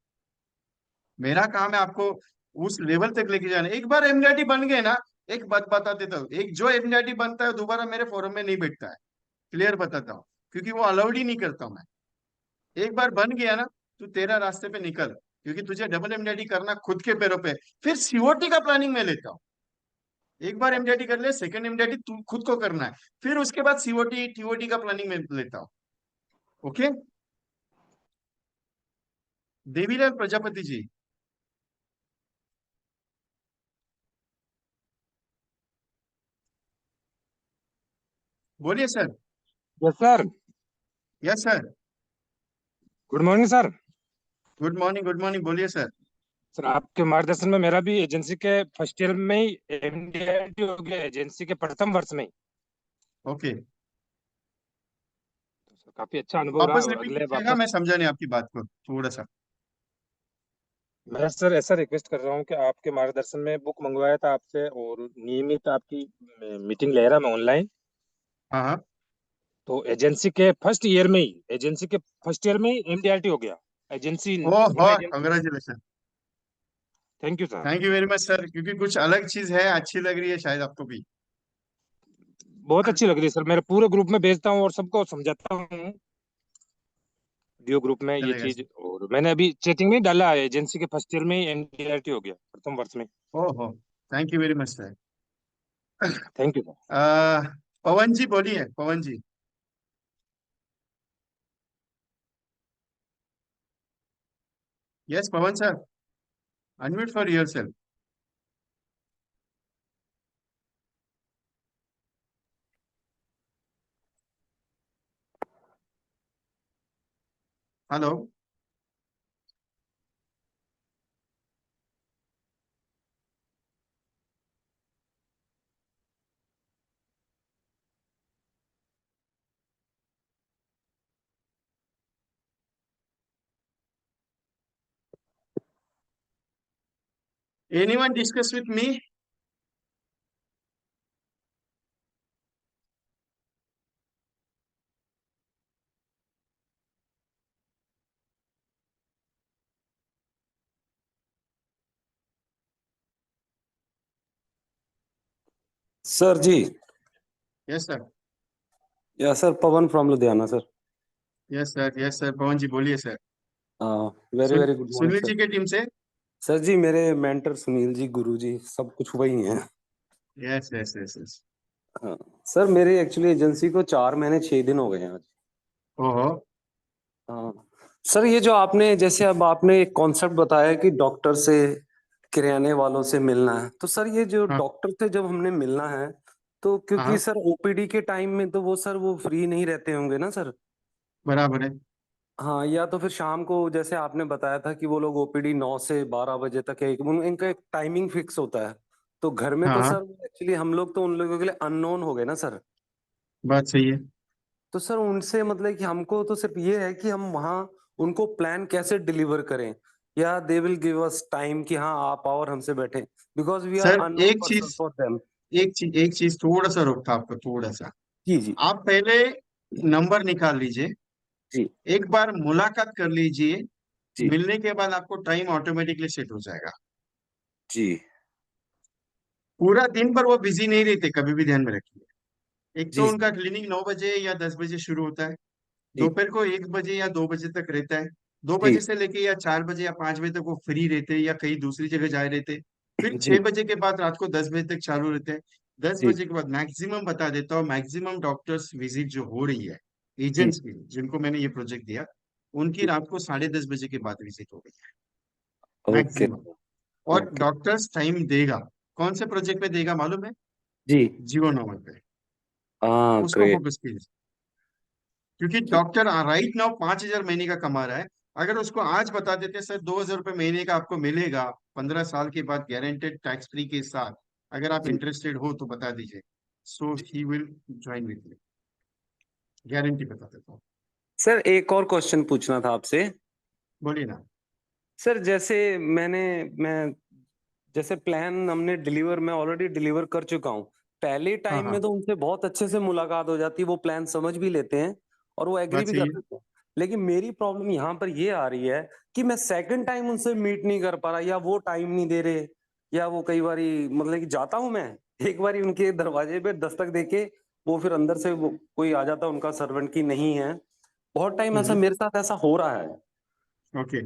मेरा काम है आपको उस लेवल तक लेके जाना। एक बार एमडीआरटी बन गए ना, एक बात बता देता हूँ, एक जो एमडीआरटी बनता है दोबारा मेरे फोरम में नहीं बैठता है, क्लियर बताता हूँ, क्योंकि वो अलाउड ही नहीं करता हूँ मैं। एक बार बन गया ना, तू तेरा रास्ते पे निकल, क्योंकि तुझे डबल एमडीआरटी करना खुद के पैरों पे। फिर सीओटी का प्लानिंग मैं लेता हूँ, एक बार एमडीआरटी कर ले, सेकंड एमडीआरटी तू खुद को करना है, फिर उसके बाद सीओटी टीओटी का प्लानिंग मैं लेता हूँ। ओके, देवीलाल प्रजापति जी, बोलिए sir. Yes sir. Yes sir. Good morning sir. Good morning, good morning, बोलिए सर। सर आपके मार्गदर्शन में मेरा भी एजेंसी के फर्स्ट ईयर में ही एमडीआईटी हो गया, एजेंसी के प्रथम वर्ष में ही। ओके, तो सर काफी अच्छा अनुभव रहा वापस और रिपीट अगले कीजिएगा, वापस मैं समझा नहीं आपकी बात को थोड़ा सा। मैं सर ऐसा रिक्वेस्ट कर रहा हूँ कि आपके मार्गदर्शन में बुक मंगवाया था आपसे और नियमित आपकी मीटिंग ले रहा मैं ऑनलाइन। हाँ हाँ। तो एजेंसी के फर्स्ट ईयर में ही एमडीआईटी हो गया, एजेंसी ओह न्यू हाँ, agency. Congratulation. Thank you sir. Thank you very much sir, क्योंकि कुछ अलग चीज है, अच्छी लग रही है शायद आपको भी। बहुत अच्छी लग रही है सर, मेरे पूरे ग्रुप में भेजता हूँ और सबको समझाता हूँ वीडियो ग्रुप में ये चलेगा चीज। सर। और मैंने अभी चैटिंग में डाला है, एजेंसी के फर्स्ट ईयर में ही एनडीआरटी हो गया प्रथम वर्ष में। ओहो, thank you very much sir. Thank you sir. Pawan ji बोलिए, Pawan ji. Yes Pawan sir, unmute for yourself. Hello. Anyone discuss with me? Sir ji. Yes sir. Yeah sir, Pawan from Ludhiana sir. Yes sir, yes sir, Pawan ji बोलिए sir. Very soon very good morning Sunil sir. जी के team से। Sir जी, मेरे mentor Sunil ji, गुरु जी, सब कुछ वही हैं। Yes yes yes yes. हाँ सर, मेरी एक्चुअली एजेंसी को 4 महीने 6 दिन हो गए हैं आज। ओहो। हाँ सर, ये जो आपने जैसे अब आपने एक कॉन्सेप्ट बताया कि डॉक्टर से किराने वालों से मिलना है, तो सर ये जो हाँ, डॉक्टर से जब हमने मिलना है, तो क्योंकि हाँ, सर ओपीडी के टाइम में तो वो सर वो फ्री नहीं रहते होंगे ना सर। बराबर है। हाँ, या तो फिर शाम को जैसे आपने बताया था कि वो लोग ओपीडी 9 से 12 बजे तक है, इनका एक टाइमिंग फिक्स होता है। तो घर में हाँ तो हाँ, सर एक्चुअली हम लोग तो उन लोगों के लिए अननोन हो गए ना सर। बात सही है। तो सर उनसे मतलब कि हमको तो सिर्फ ये है कि हम वहाँ उनको प्लान कैसे डिलीवर करें, या they will give us time कि हाँ आप आओ और हमसे बैठे, because we are sir unknown एक पर्सन चीज फॉर देम। एक चीज थोड़ा सा रोकता आपको, थोड़ा सा। जी जी आप पहले नंबर निकाल लीजिए, जी एक बार मुलाकात कर लीजिए। जी मिलने के बाद आपको टाइम ऑटोमेटिकली सेट हो जाएगा। जी पूरा दिन भर वो बिजी नहीं रहते, कभी भी ध्यान में रखिए। एक तो जी उनका क्लिनिक 9 बजे या 10 बजे शुरू होता है, जी दोपहर को 1 बजे या 2 बजे तक रहता है। दो जी बजे से लेके या 4 बजे या 5 बजे तक वो फ्री रहते हैं या कहीं दूसरी जगह जाए रहते हैं। फिर जी 6 बजे के बाद रात को 10 बजे तक चालू रहते हैं। दस जी बजे के बाद मैक्सिमम बता देता हूँ, मैक्सिमम डॉक्टर्स विजिट जो हो रही है, जी एजेंट्स की जिनको मैंने ये प्रोजेक्ट दिया, उनकी जी रात को 10:30 बजे के बाद विजिट हो गई है ओके मैक्सिमम। और ओके डॉक्टर्स टाइम देगा, कौन से प्रोजेक्ट पे देगा मालूम है? जी जियो नंबर पे। हाँ उसको ग्रेट। फोकस कीजिए, क्योंकि डॉक्टर राइट नाउ 5,000 महीने का कमा रहा है। अगर उसको आज बता देते सर 2,000 रुपये महीने का आपको मिलेगा 15 साल के बाद गारंटेड टैक्स फ्री के साथ, अगर आप जी इंटरेस्टेड हो तो बता दीजिए, so he will join with me, guarantee बता देता हूँ। सर एक और क्वेश्चन पूछना था आपसे। बोलिए ना। सर जैसे मैं जैसे प्लान हमने डिलीवर, मैं ऑलरेडी डिलीवर कर चुका हूँ। पहले हाँ टाइम में हाँ, तो उनसे बहुत अच्छे से मुलाकात हो जाती है, वो प्लान समझ भी लेते हैं और वो एग्री बात भी सही कर है। देते हैं। लेकिन मेरी प्रॉब्लम यहाँ पर ये आ रही है कि मैं सेकंड टाइम उनसे मीट नहीं कर पा रहा, या वो टाइम नहीं दे रहे, या वो कई बारी मतलब कि जाता हूँ मैं, एक बारी उनके दरवाजे पे दस्तक देके वो फिर अंदर से वो कोई आ जाता है उनका सर्वेंट की नहीं है। बहुत टाइम ऐसा मेरे साथ ऐसा हो रहा है। ओके।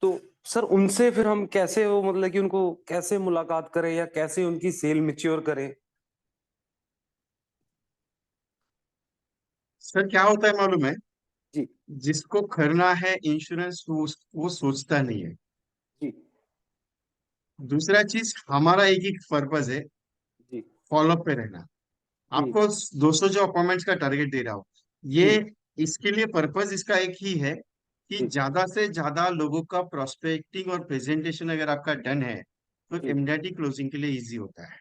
तो सर उनसे फिर हम कैसे वो मतलब कि उनको कैसे मुलाकात करें या कैसे उनकी सेल मैच्योर करें? सर क्या होता है मालूम है? जी जिसको करना है इंश्योरेंस वो सोचता नहीं है। जी दूसरा चीज, हमारा एक ही पर्पज है, जी फॉलोअप पे रहना। जी आपको 200 जो अपॉइंटमेंट्स का टारगेट दे रहा हूँ, ये जी इसके लिए पर्पज इसका एक ही है कि जी ज्यादा से ज्यादा लोगों का प्रोस्पेक्टिंग और प्रेजेंटेशन अगर आपका डन है तो जी एमडीआरटी क्लोजिंग के लिए इजी होता है।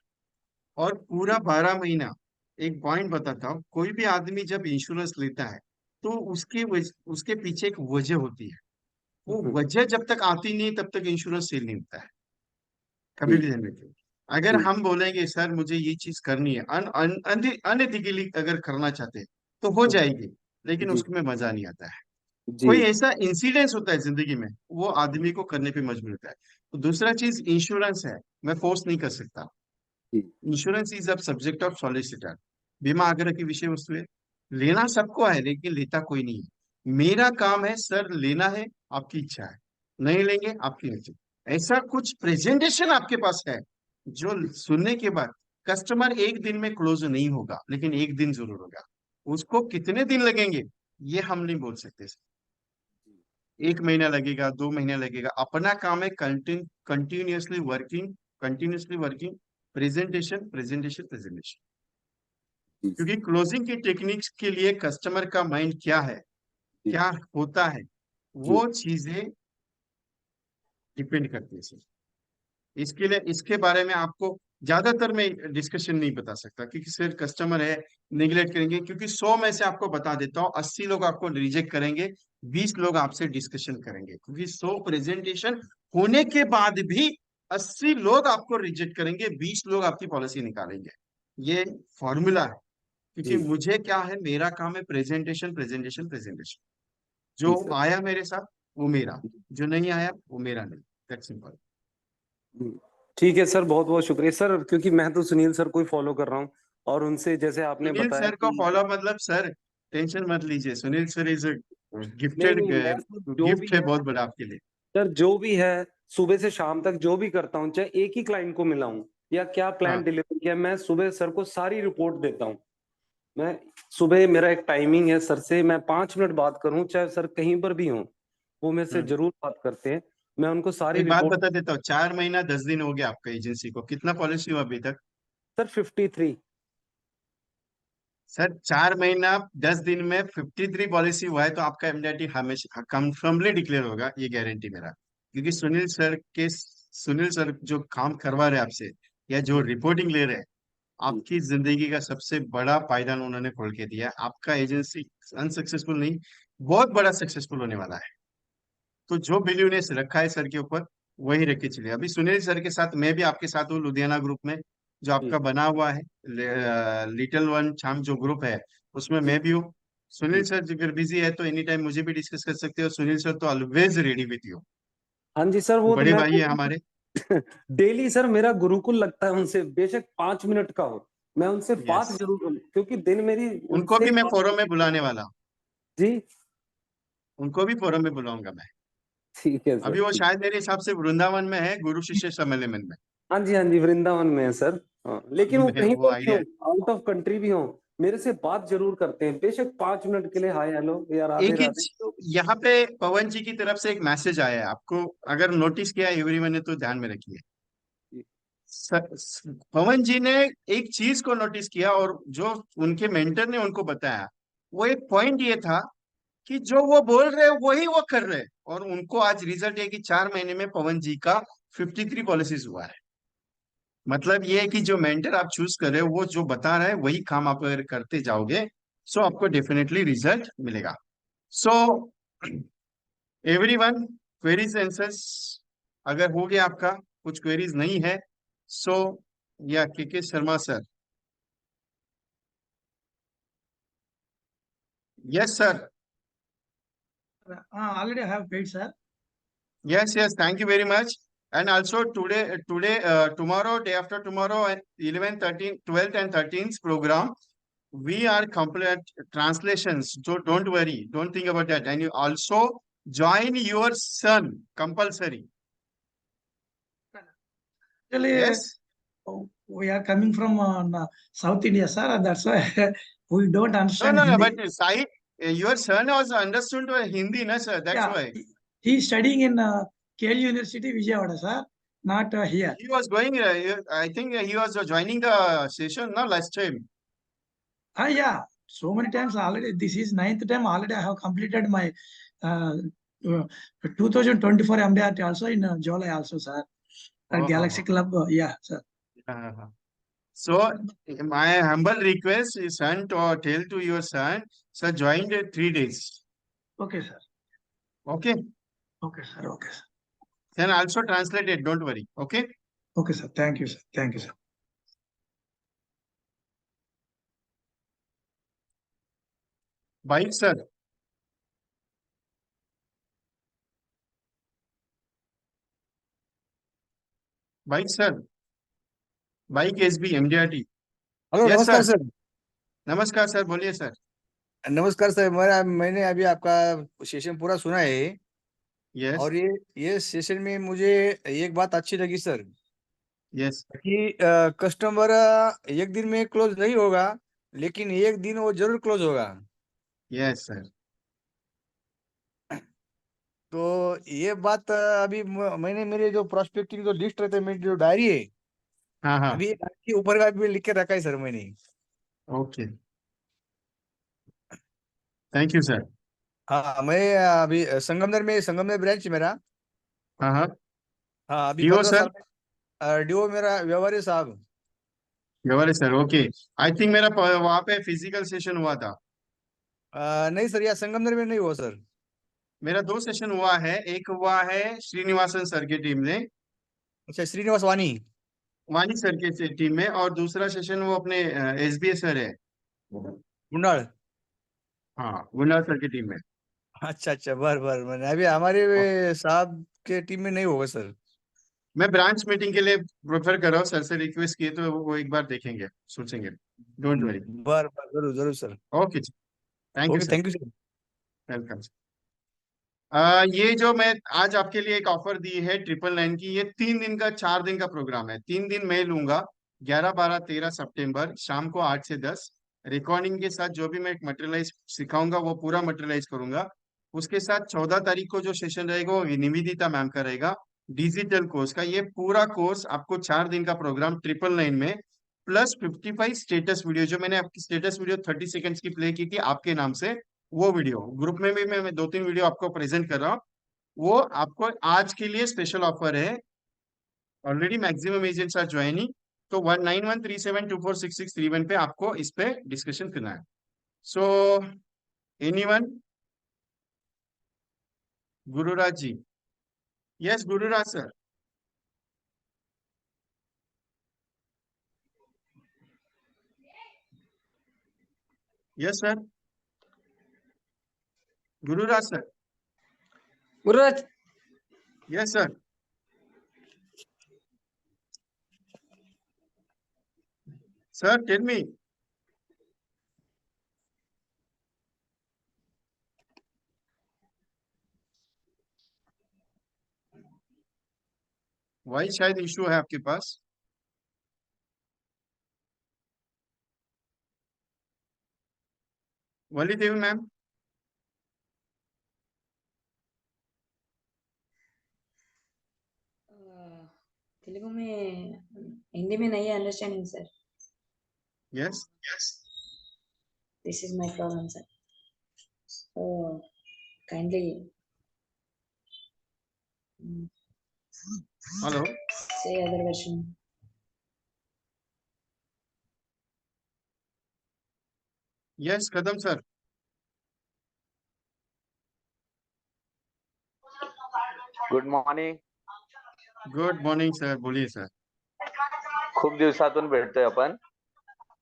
और पूरा 12 महीना, एक पॉइंट बताता हूँ, कोई भी आदमी जब इंश्योरेंस लेता है तो उसके पीछे एक वजह होती है। वो हम्म, वजह जब तक आती नहीं तब तक इंश्योरेंस सेल नहीं होता है, कभी जी भी ध्यान रखिए। अगर जी हम बोलेंगे सर मुझे ये चीज करनी है, अनएथिकली अगर करना चाहते हैं तो हो हम्म, जाएगी, लेकिन जी उसमें मजा नहीं आता है। जी कोई ऐसा इंसिडेंस होता है जिंदगी में, वो आदमी को करने पे मजबूर होता है। तो दूसरा चीज इंश्योरेंस है, मैं फोर्स नहीं कर सकता। जी इंश्योरेंस इज अब सब्जेक्ट ऑफ सॉलिसिटर, बीमा आग्रह की विषय वस्तु है। लेना सबको है लेकिन लेता कोई नहीं है। मेरा काम है सर, लेना है आपकी इच्छा है, नहीं लेंगे आपकी इच्छा। ऐसा कुछ प्रेजेंटेशन आपके पास है जो सुनने के बाद कस्टमर एक दिन में क्लोज नहीं होगा, लेकिन एक दिन जरूर होगा। उसको कितने दिन लगेंगे ये हम नहीं बोल सकते। 1 महीना लगेगा, 2 महीने लगेगा, अपना काम है continuously working, continuously working, presentation presentation presentation. जी क्योंकि क्लोजिंग की टेक्निक्स के लिए कस्टमर का माइंड क्या है, जी क्या होता है, जी वो चीजें डिपेंड करती है सर। इसके लिए इसके बारे में आपको ज्यादातर मैं डिस्कशन नहीं बता सकता, क्योंकि सर कस्टमर है, निगलेक्ट करेंगे। क्योंकि 100 में से आपको बता देता हूँ 80 लोग आपको रिजेक्ट करेंगे, 20 लोग आपसे डिस्कशन करेंगे। क्योंकि 100 प्रेजेंटेशन होने के बाद भी 80 लोग आपको रिजेक्ट करेंगे, 20 लोग आपकी पॉलिसी निकालेंगे। ये फॉर्मूला है। क्योंकि जी मुझे क्या है, मेरा काम है प्रेजेंटेशन प्रेजेंटेशन प्रेजेंटेशन। जो जी सर आया मेरे साथ वो मेरा, जो नहीं आया वो मेरा नहीं। That's simple. जी। ठीक है सर, बहुत बहुत शुक्रिया सर, क्योंकि मैं तो सुनील सर को ही फॉलो कर रहा हूँ और उनसे जैसे आपने सुनील बताया सर को कि फॉलो मतलब सर टेंशन मत लीजिए, सुनील सर इज नहीं गिफ्टेड, नहीं, मैं तो जो भी गिफ्ट है है बहुत बड़ा आपके लिए। सर, जो भी है सुबह से शाम तक जो भी करता हूँ, चाहे एक ही क्लाइंट को मिला हूँ या क्या प्लान हाँ डिलीवर किया, मैं सुबह सर को सारी रिपोर्ट देता हूँ। मैं सुबह मेरा एक टाइमिंग है सर से, मैं 5 मिनट बात करूं चाहे सर कहीं पर भी हों, वो मेरे से हम्म। जरूर बात करते हैं। मैं उनको सारी एक बात रिपोर्ट। बता देता हूँ, 4 महीना 10 दिन हो गया आपका एजेंसी को, कितना पॉलिसी हुआ अभी तक? सर 53। सर 4 महीना 10 दिन में 53 पॉलिसी हुआ है, तो आपका एमडीआरटी हमेशा कंफर्मली डिक्लेयर होगा, ये गारंटी मेरा। क्योंकि सुनील सर जो काम करवा रहे हैं आपसे, या जो रिपोर्टिंग ले रहे हैं, आपकी जिंदगी का सबसे बड़ा पायदान उन्होंने खोल के दिया है। आपका एजेंसी अनसक्सेसफुल नहीं, बहुत बड़ा सक्सेसफुल होने वाला है। तो जो बिलीवनेस रखा है सर के ऊपर, वही रख के चलिए। अभी सुनील सर के साथ मैं भी आपके साथ हूँ लुधियाना ग्रुप में, जो आपका बना हुआ है लिटिल वन छाम जो ग्रुप है, उसमें मैं भी हूँ। सुनील सर अगर बिजी है तो एनी टाइम मुझे भी डिस्कस कर सकते हो। सुनील सर तो ऑलवेज रेडी विथ यू, हाँ जी सर, वो तो बड़े मैं भाई है हमारे। डेली सर मेरा गुरुकुल लगता है उनसे, बेशक 5 मिनट का हो, मैं उनसे बात यस, जरूर करूं, क्योंकि दिन मेरी उनको उनसे भी मैं फोरम में बुलाने वाला हूँ, जी उनको भी फोरम में बुलाऊंगा मैं। ठीक है सर, अभी वो ठीक। शायद मेरे हिसाब से वृंदावन में है, गुरु शिष्य सम्मेलन में। हाँ जी, हाँ जी, वृंदावन में है सर। हाँ, लेकिन वो मैं कहीं वो पर भी हो, आइडिया। आउट ऑफ कंट्री भी हो, मेरे से बात जरूर करते हैं, बेशक 5 मिनट के लिए, हाय हेलो या राधे एक ही राधे। तो यहाँ पे पवन जी की तरफ से एक मैसेज आया है आपको, अगर नोटिस किया एवरीवन ने तो ध्यान में रखिए। पवन जी ने एक चीज को नोटिस किया, और जो उनके मेंटर ने उनको बताया, वो एक पॉइंट ये था कि जो वो बोल रहे हैं वही वो कर रहे हैं। और उनको आज रिजल्ट है कि 4 महीने में पवन जी का 53 पॉलिसीज हुआ है। मतलब ये है कि जो मेंटर आप चूज कर रहे हो, वो जो बता रहा है वही काम आप अगर करते जाओगे, सो आपको डेफिनेटली रिजल्ट मिलेगा। सो एवरीवन, क्वेरीज आंसर्स अगर हो गया आपका, कुछ क्वेरीज नहीं है, सो या के Sharma sir. Yes sir, Already I have paid, sir. yes, yes, thank you very much. And also today, tomorrow, day after tomorrow, and 11, 13, 12th and 13th program, we are complete translations. So don't worry, don't think about that. And you also join your son compulsory. Actually, Yes. we are coming from South India, sir. That's why we don't No, understand no, no. Hindi. But Sai, your son was understood to Hindi, na sir. That's Yeah, why he is studying in KL University, Vijayawada, sir. Not here. he was going. I think he was joining the session, na last time. Yeah, so many times already. This is 9th time already. I have completed my uh, 2024 MDRT also in July also, sir. Oh, Galaxy Club, yeah, sir. So my humble request is son to tell to your son, sir, joined 3 days. Okay, sir. Okay. Okay, sir. Okay, sir. Then also translate it. Don't worry. Okay. Okay, sir. Thank you, sir. Thank you, sir. Bye, sir. Bye, sir. Bike SB MDRT. Hello Yes, नमस्कार sir. Sir. नमस्कार sir, बोलिए sir. नमस्कार sir, मैंने अभी आपका session पूरा सुना है। यस, और ये सेशन में मुझे एक बात अच्छी लगी सर, यस, कि कस्टमर एक दिन में क्लोज नहीं होगा, लेकिन एक दिन वो जरूर क्लोज होगा। Yes sir. तो ये बात अभी मैंने मेरे जो प्रोस्पेक्टिंग जो लिस्ट रहते हैं, मेरी जो डायरी है, हाँ, हाँ। अभी एक के ऊपर का भी लिख के रखा है सर मैंने। Okay, thank you sir. हाँ, मैं अभी संगमनेर ब्रांच मेरा। हाँ, हाँ। हाँ, अभी डीओ 15 सर, साल डीओ मेरा व्यवहार साहब। Gaware sir. Okay, I think मेरा वहाँ पे फिजिकल सेशन हुआ था। नहीं सर, यहाँ संगमनेर में नहीं हुआ सर। मेरा 2 सेशन हुआ है, एक हुआ है श्रीनिवासन सर की टीम ने, अच्छा, श्रीनिवास वानी। वानी सर के टीम में, और दूसरा सेशन वो अपने SBA सर है। मुंडाल। हाँ, गुंडा सर की टीम में। अच्छा अच्छा, बर मैंने अभी हमारे साहब के टीम में नहीं होगा सर। मैं ब्रांच मीटिंग के लिए प्रेफर कर रहा हूँ, सर से रिक्वेस्ट किए तो वो एक बार देखेंगे, सोचेंगे। Don't worry. बर जरूर जरूर sir. Okay, thank you okay, sir. Thank you sir. Welcome. ये जो मैं आज आपके लिए एक ऑफर दी है 999 की, ये 3 दिन का 4 दिन का प्रोग्राम है। 3 दिन मैं लूंगा, 11, 12, 13 सितंबर शाम को 8 से 10, रिकॉर्डिंग के साथ। जो भी मैं मटेरियलाइज सिखाऊंगा वो पूरा मटेरियलाइज करूंगा। उसके साथ 14 तारीख को जो सेशन रहेगा वो निवेदिता मैम का रहेगा, डिजिटल कोर्स का। ये पूरा कोर्स आपको 4 दिन का प्रोग्राम 999 में, प्लस 55 स्टेटस वीडियो। जो मैंने आपकी स्टेटस वीडियो 30 सेकंड्स की प्ले की थी आपके नाम से, वो वीडियो ग्रुप में भी मैं 2-3 वीडियो आपको प्रेजेंट कर रहा हूँ। वो आपको आज के लिए स्पेशल ऑफर है। Already maximum agents are joining, तो 9137246631 पे आपको इस पे डिस्कशन करना है। So anyone? Gururaj ji? Yes Gururaj sir. Yes sir. Gururaj sir? Gururaj, yes sir. Sir tell me. वही शायद इशू है आपके पास। वली देवी मैम? तेलुगु में, हिंदी में नहीं है understanding sir. Yes. This is my problem sir, so kindly hello. Say other version. Yes Kadam sir. Good morning. Good morning sir, बोलिए sir. खूप दिवसातून भेटतोय आपण.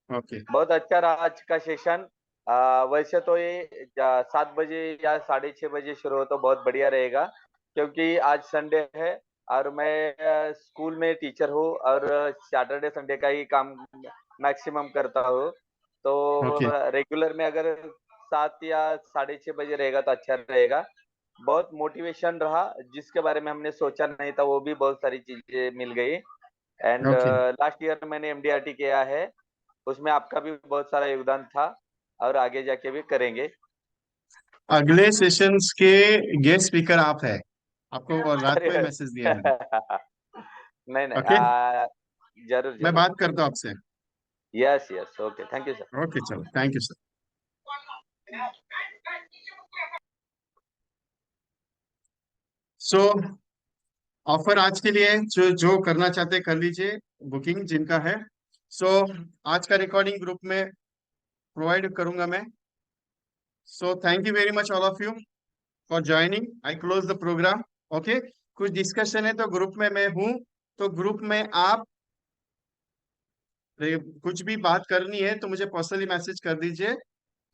ओके। बहुत अच्छा रहा आज का सेशन. वैसे तो ये 7 बजे या 6:30 बजे शुरू हो तो बहुत बढ़िया रहेगा, क्योंकि आज संडे है और मैं स्कूल में टीचर हूँ और सैटरडे संडे का ही काम मैक्सिमम करता हूँ. तो ओके। रेगुलर में अगर 7 या 6:30 बजे रहेगा तो अच्छा रहेगा. बहुत मोटिवेशन रहा, जिसके बारे में हमने सोचा नहीं था वो भी बहुत सारी चीजें मिल गई. And okay. लास्ट ईयर मैंने एमडीआरटी किया है, उसमें आपका भी बहुत सारा योगदान था और आगे जाके भी करेंगे. अगले सेशंस के गेस्ट स्पीकर आप है, आपको रात को ही अरे मैसेज दिया मैंने। नहीं नहीं, ओके, जरूर मैं जरूर. बात करता हूँ आपसे। Yes yes, okay, thank you sir. Okay चलो, thank you sir. So offer आज के लिए जो जो करना चाहते कर लीजिए, बुकिंग जिनका है। सो आज का रिकॉर्डिंग ग्रुप में प्रोवाइड करूंगा मैं। So thank you very much all of you for joining. I close the programme. Okay, कुछ डिस्कशन है तो ग्रुप में मैं हूं, तो ग्रुप में आप कुछ भी बात करनी है तो मुझे पर्सनली मैसेज कर दीजिए।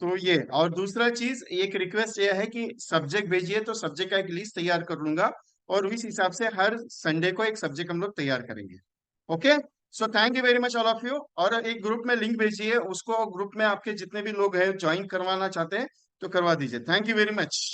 तो ये, और दूसरा चीज, एक रिक्वेस्ट ये है कि सब्जेक्ट भेजिए तो सब्जेक्ट का एक लिस्ट तैयार कर लूंगा और इस हिसाब से हर संडे को एक सब्जेक्ट हम लोग तैयार करेंगे। Okay, so thank you very much all of you. और एक ग्रुप में लिंक भेजिए, उसको ग्रुप में आपके जितने भी लोग हैं ज्वाइन करवाना चाहते हैं तो करवा दीजिए। Thank you very much.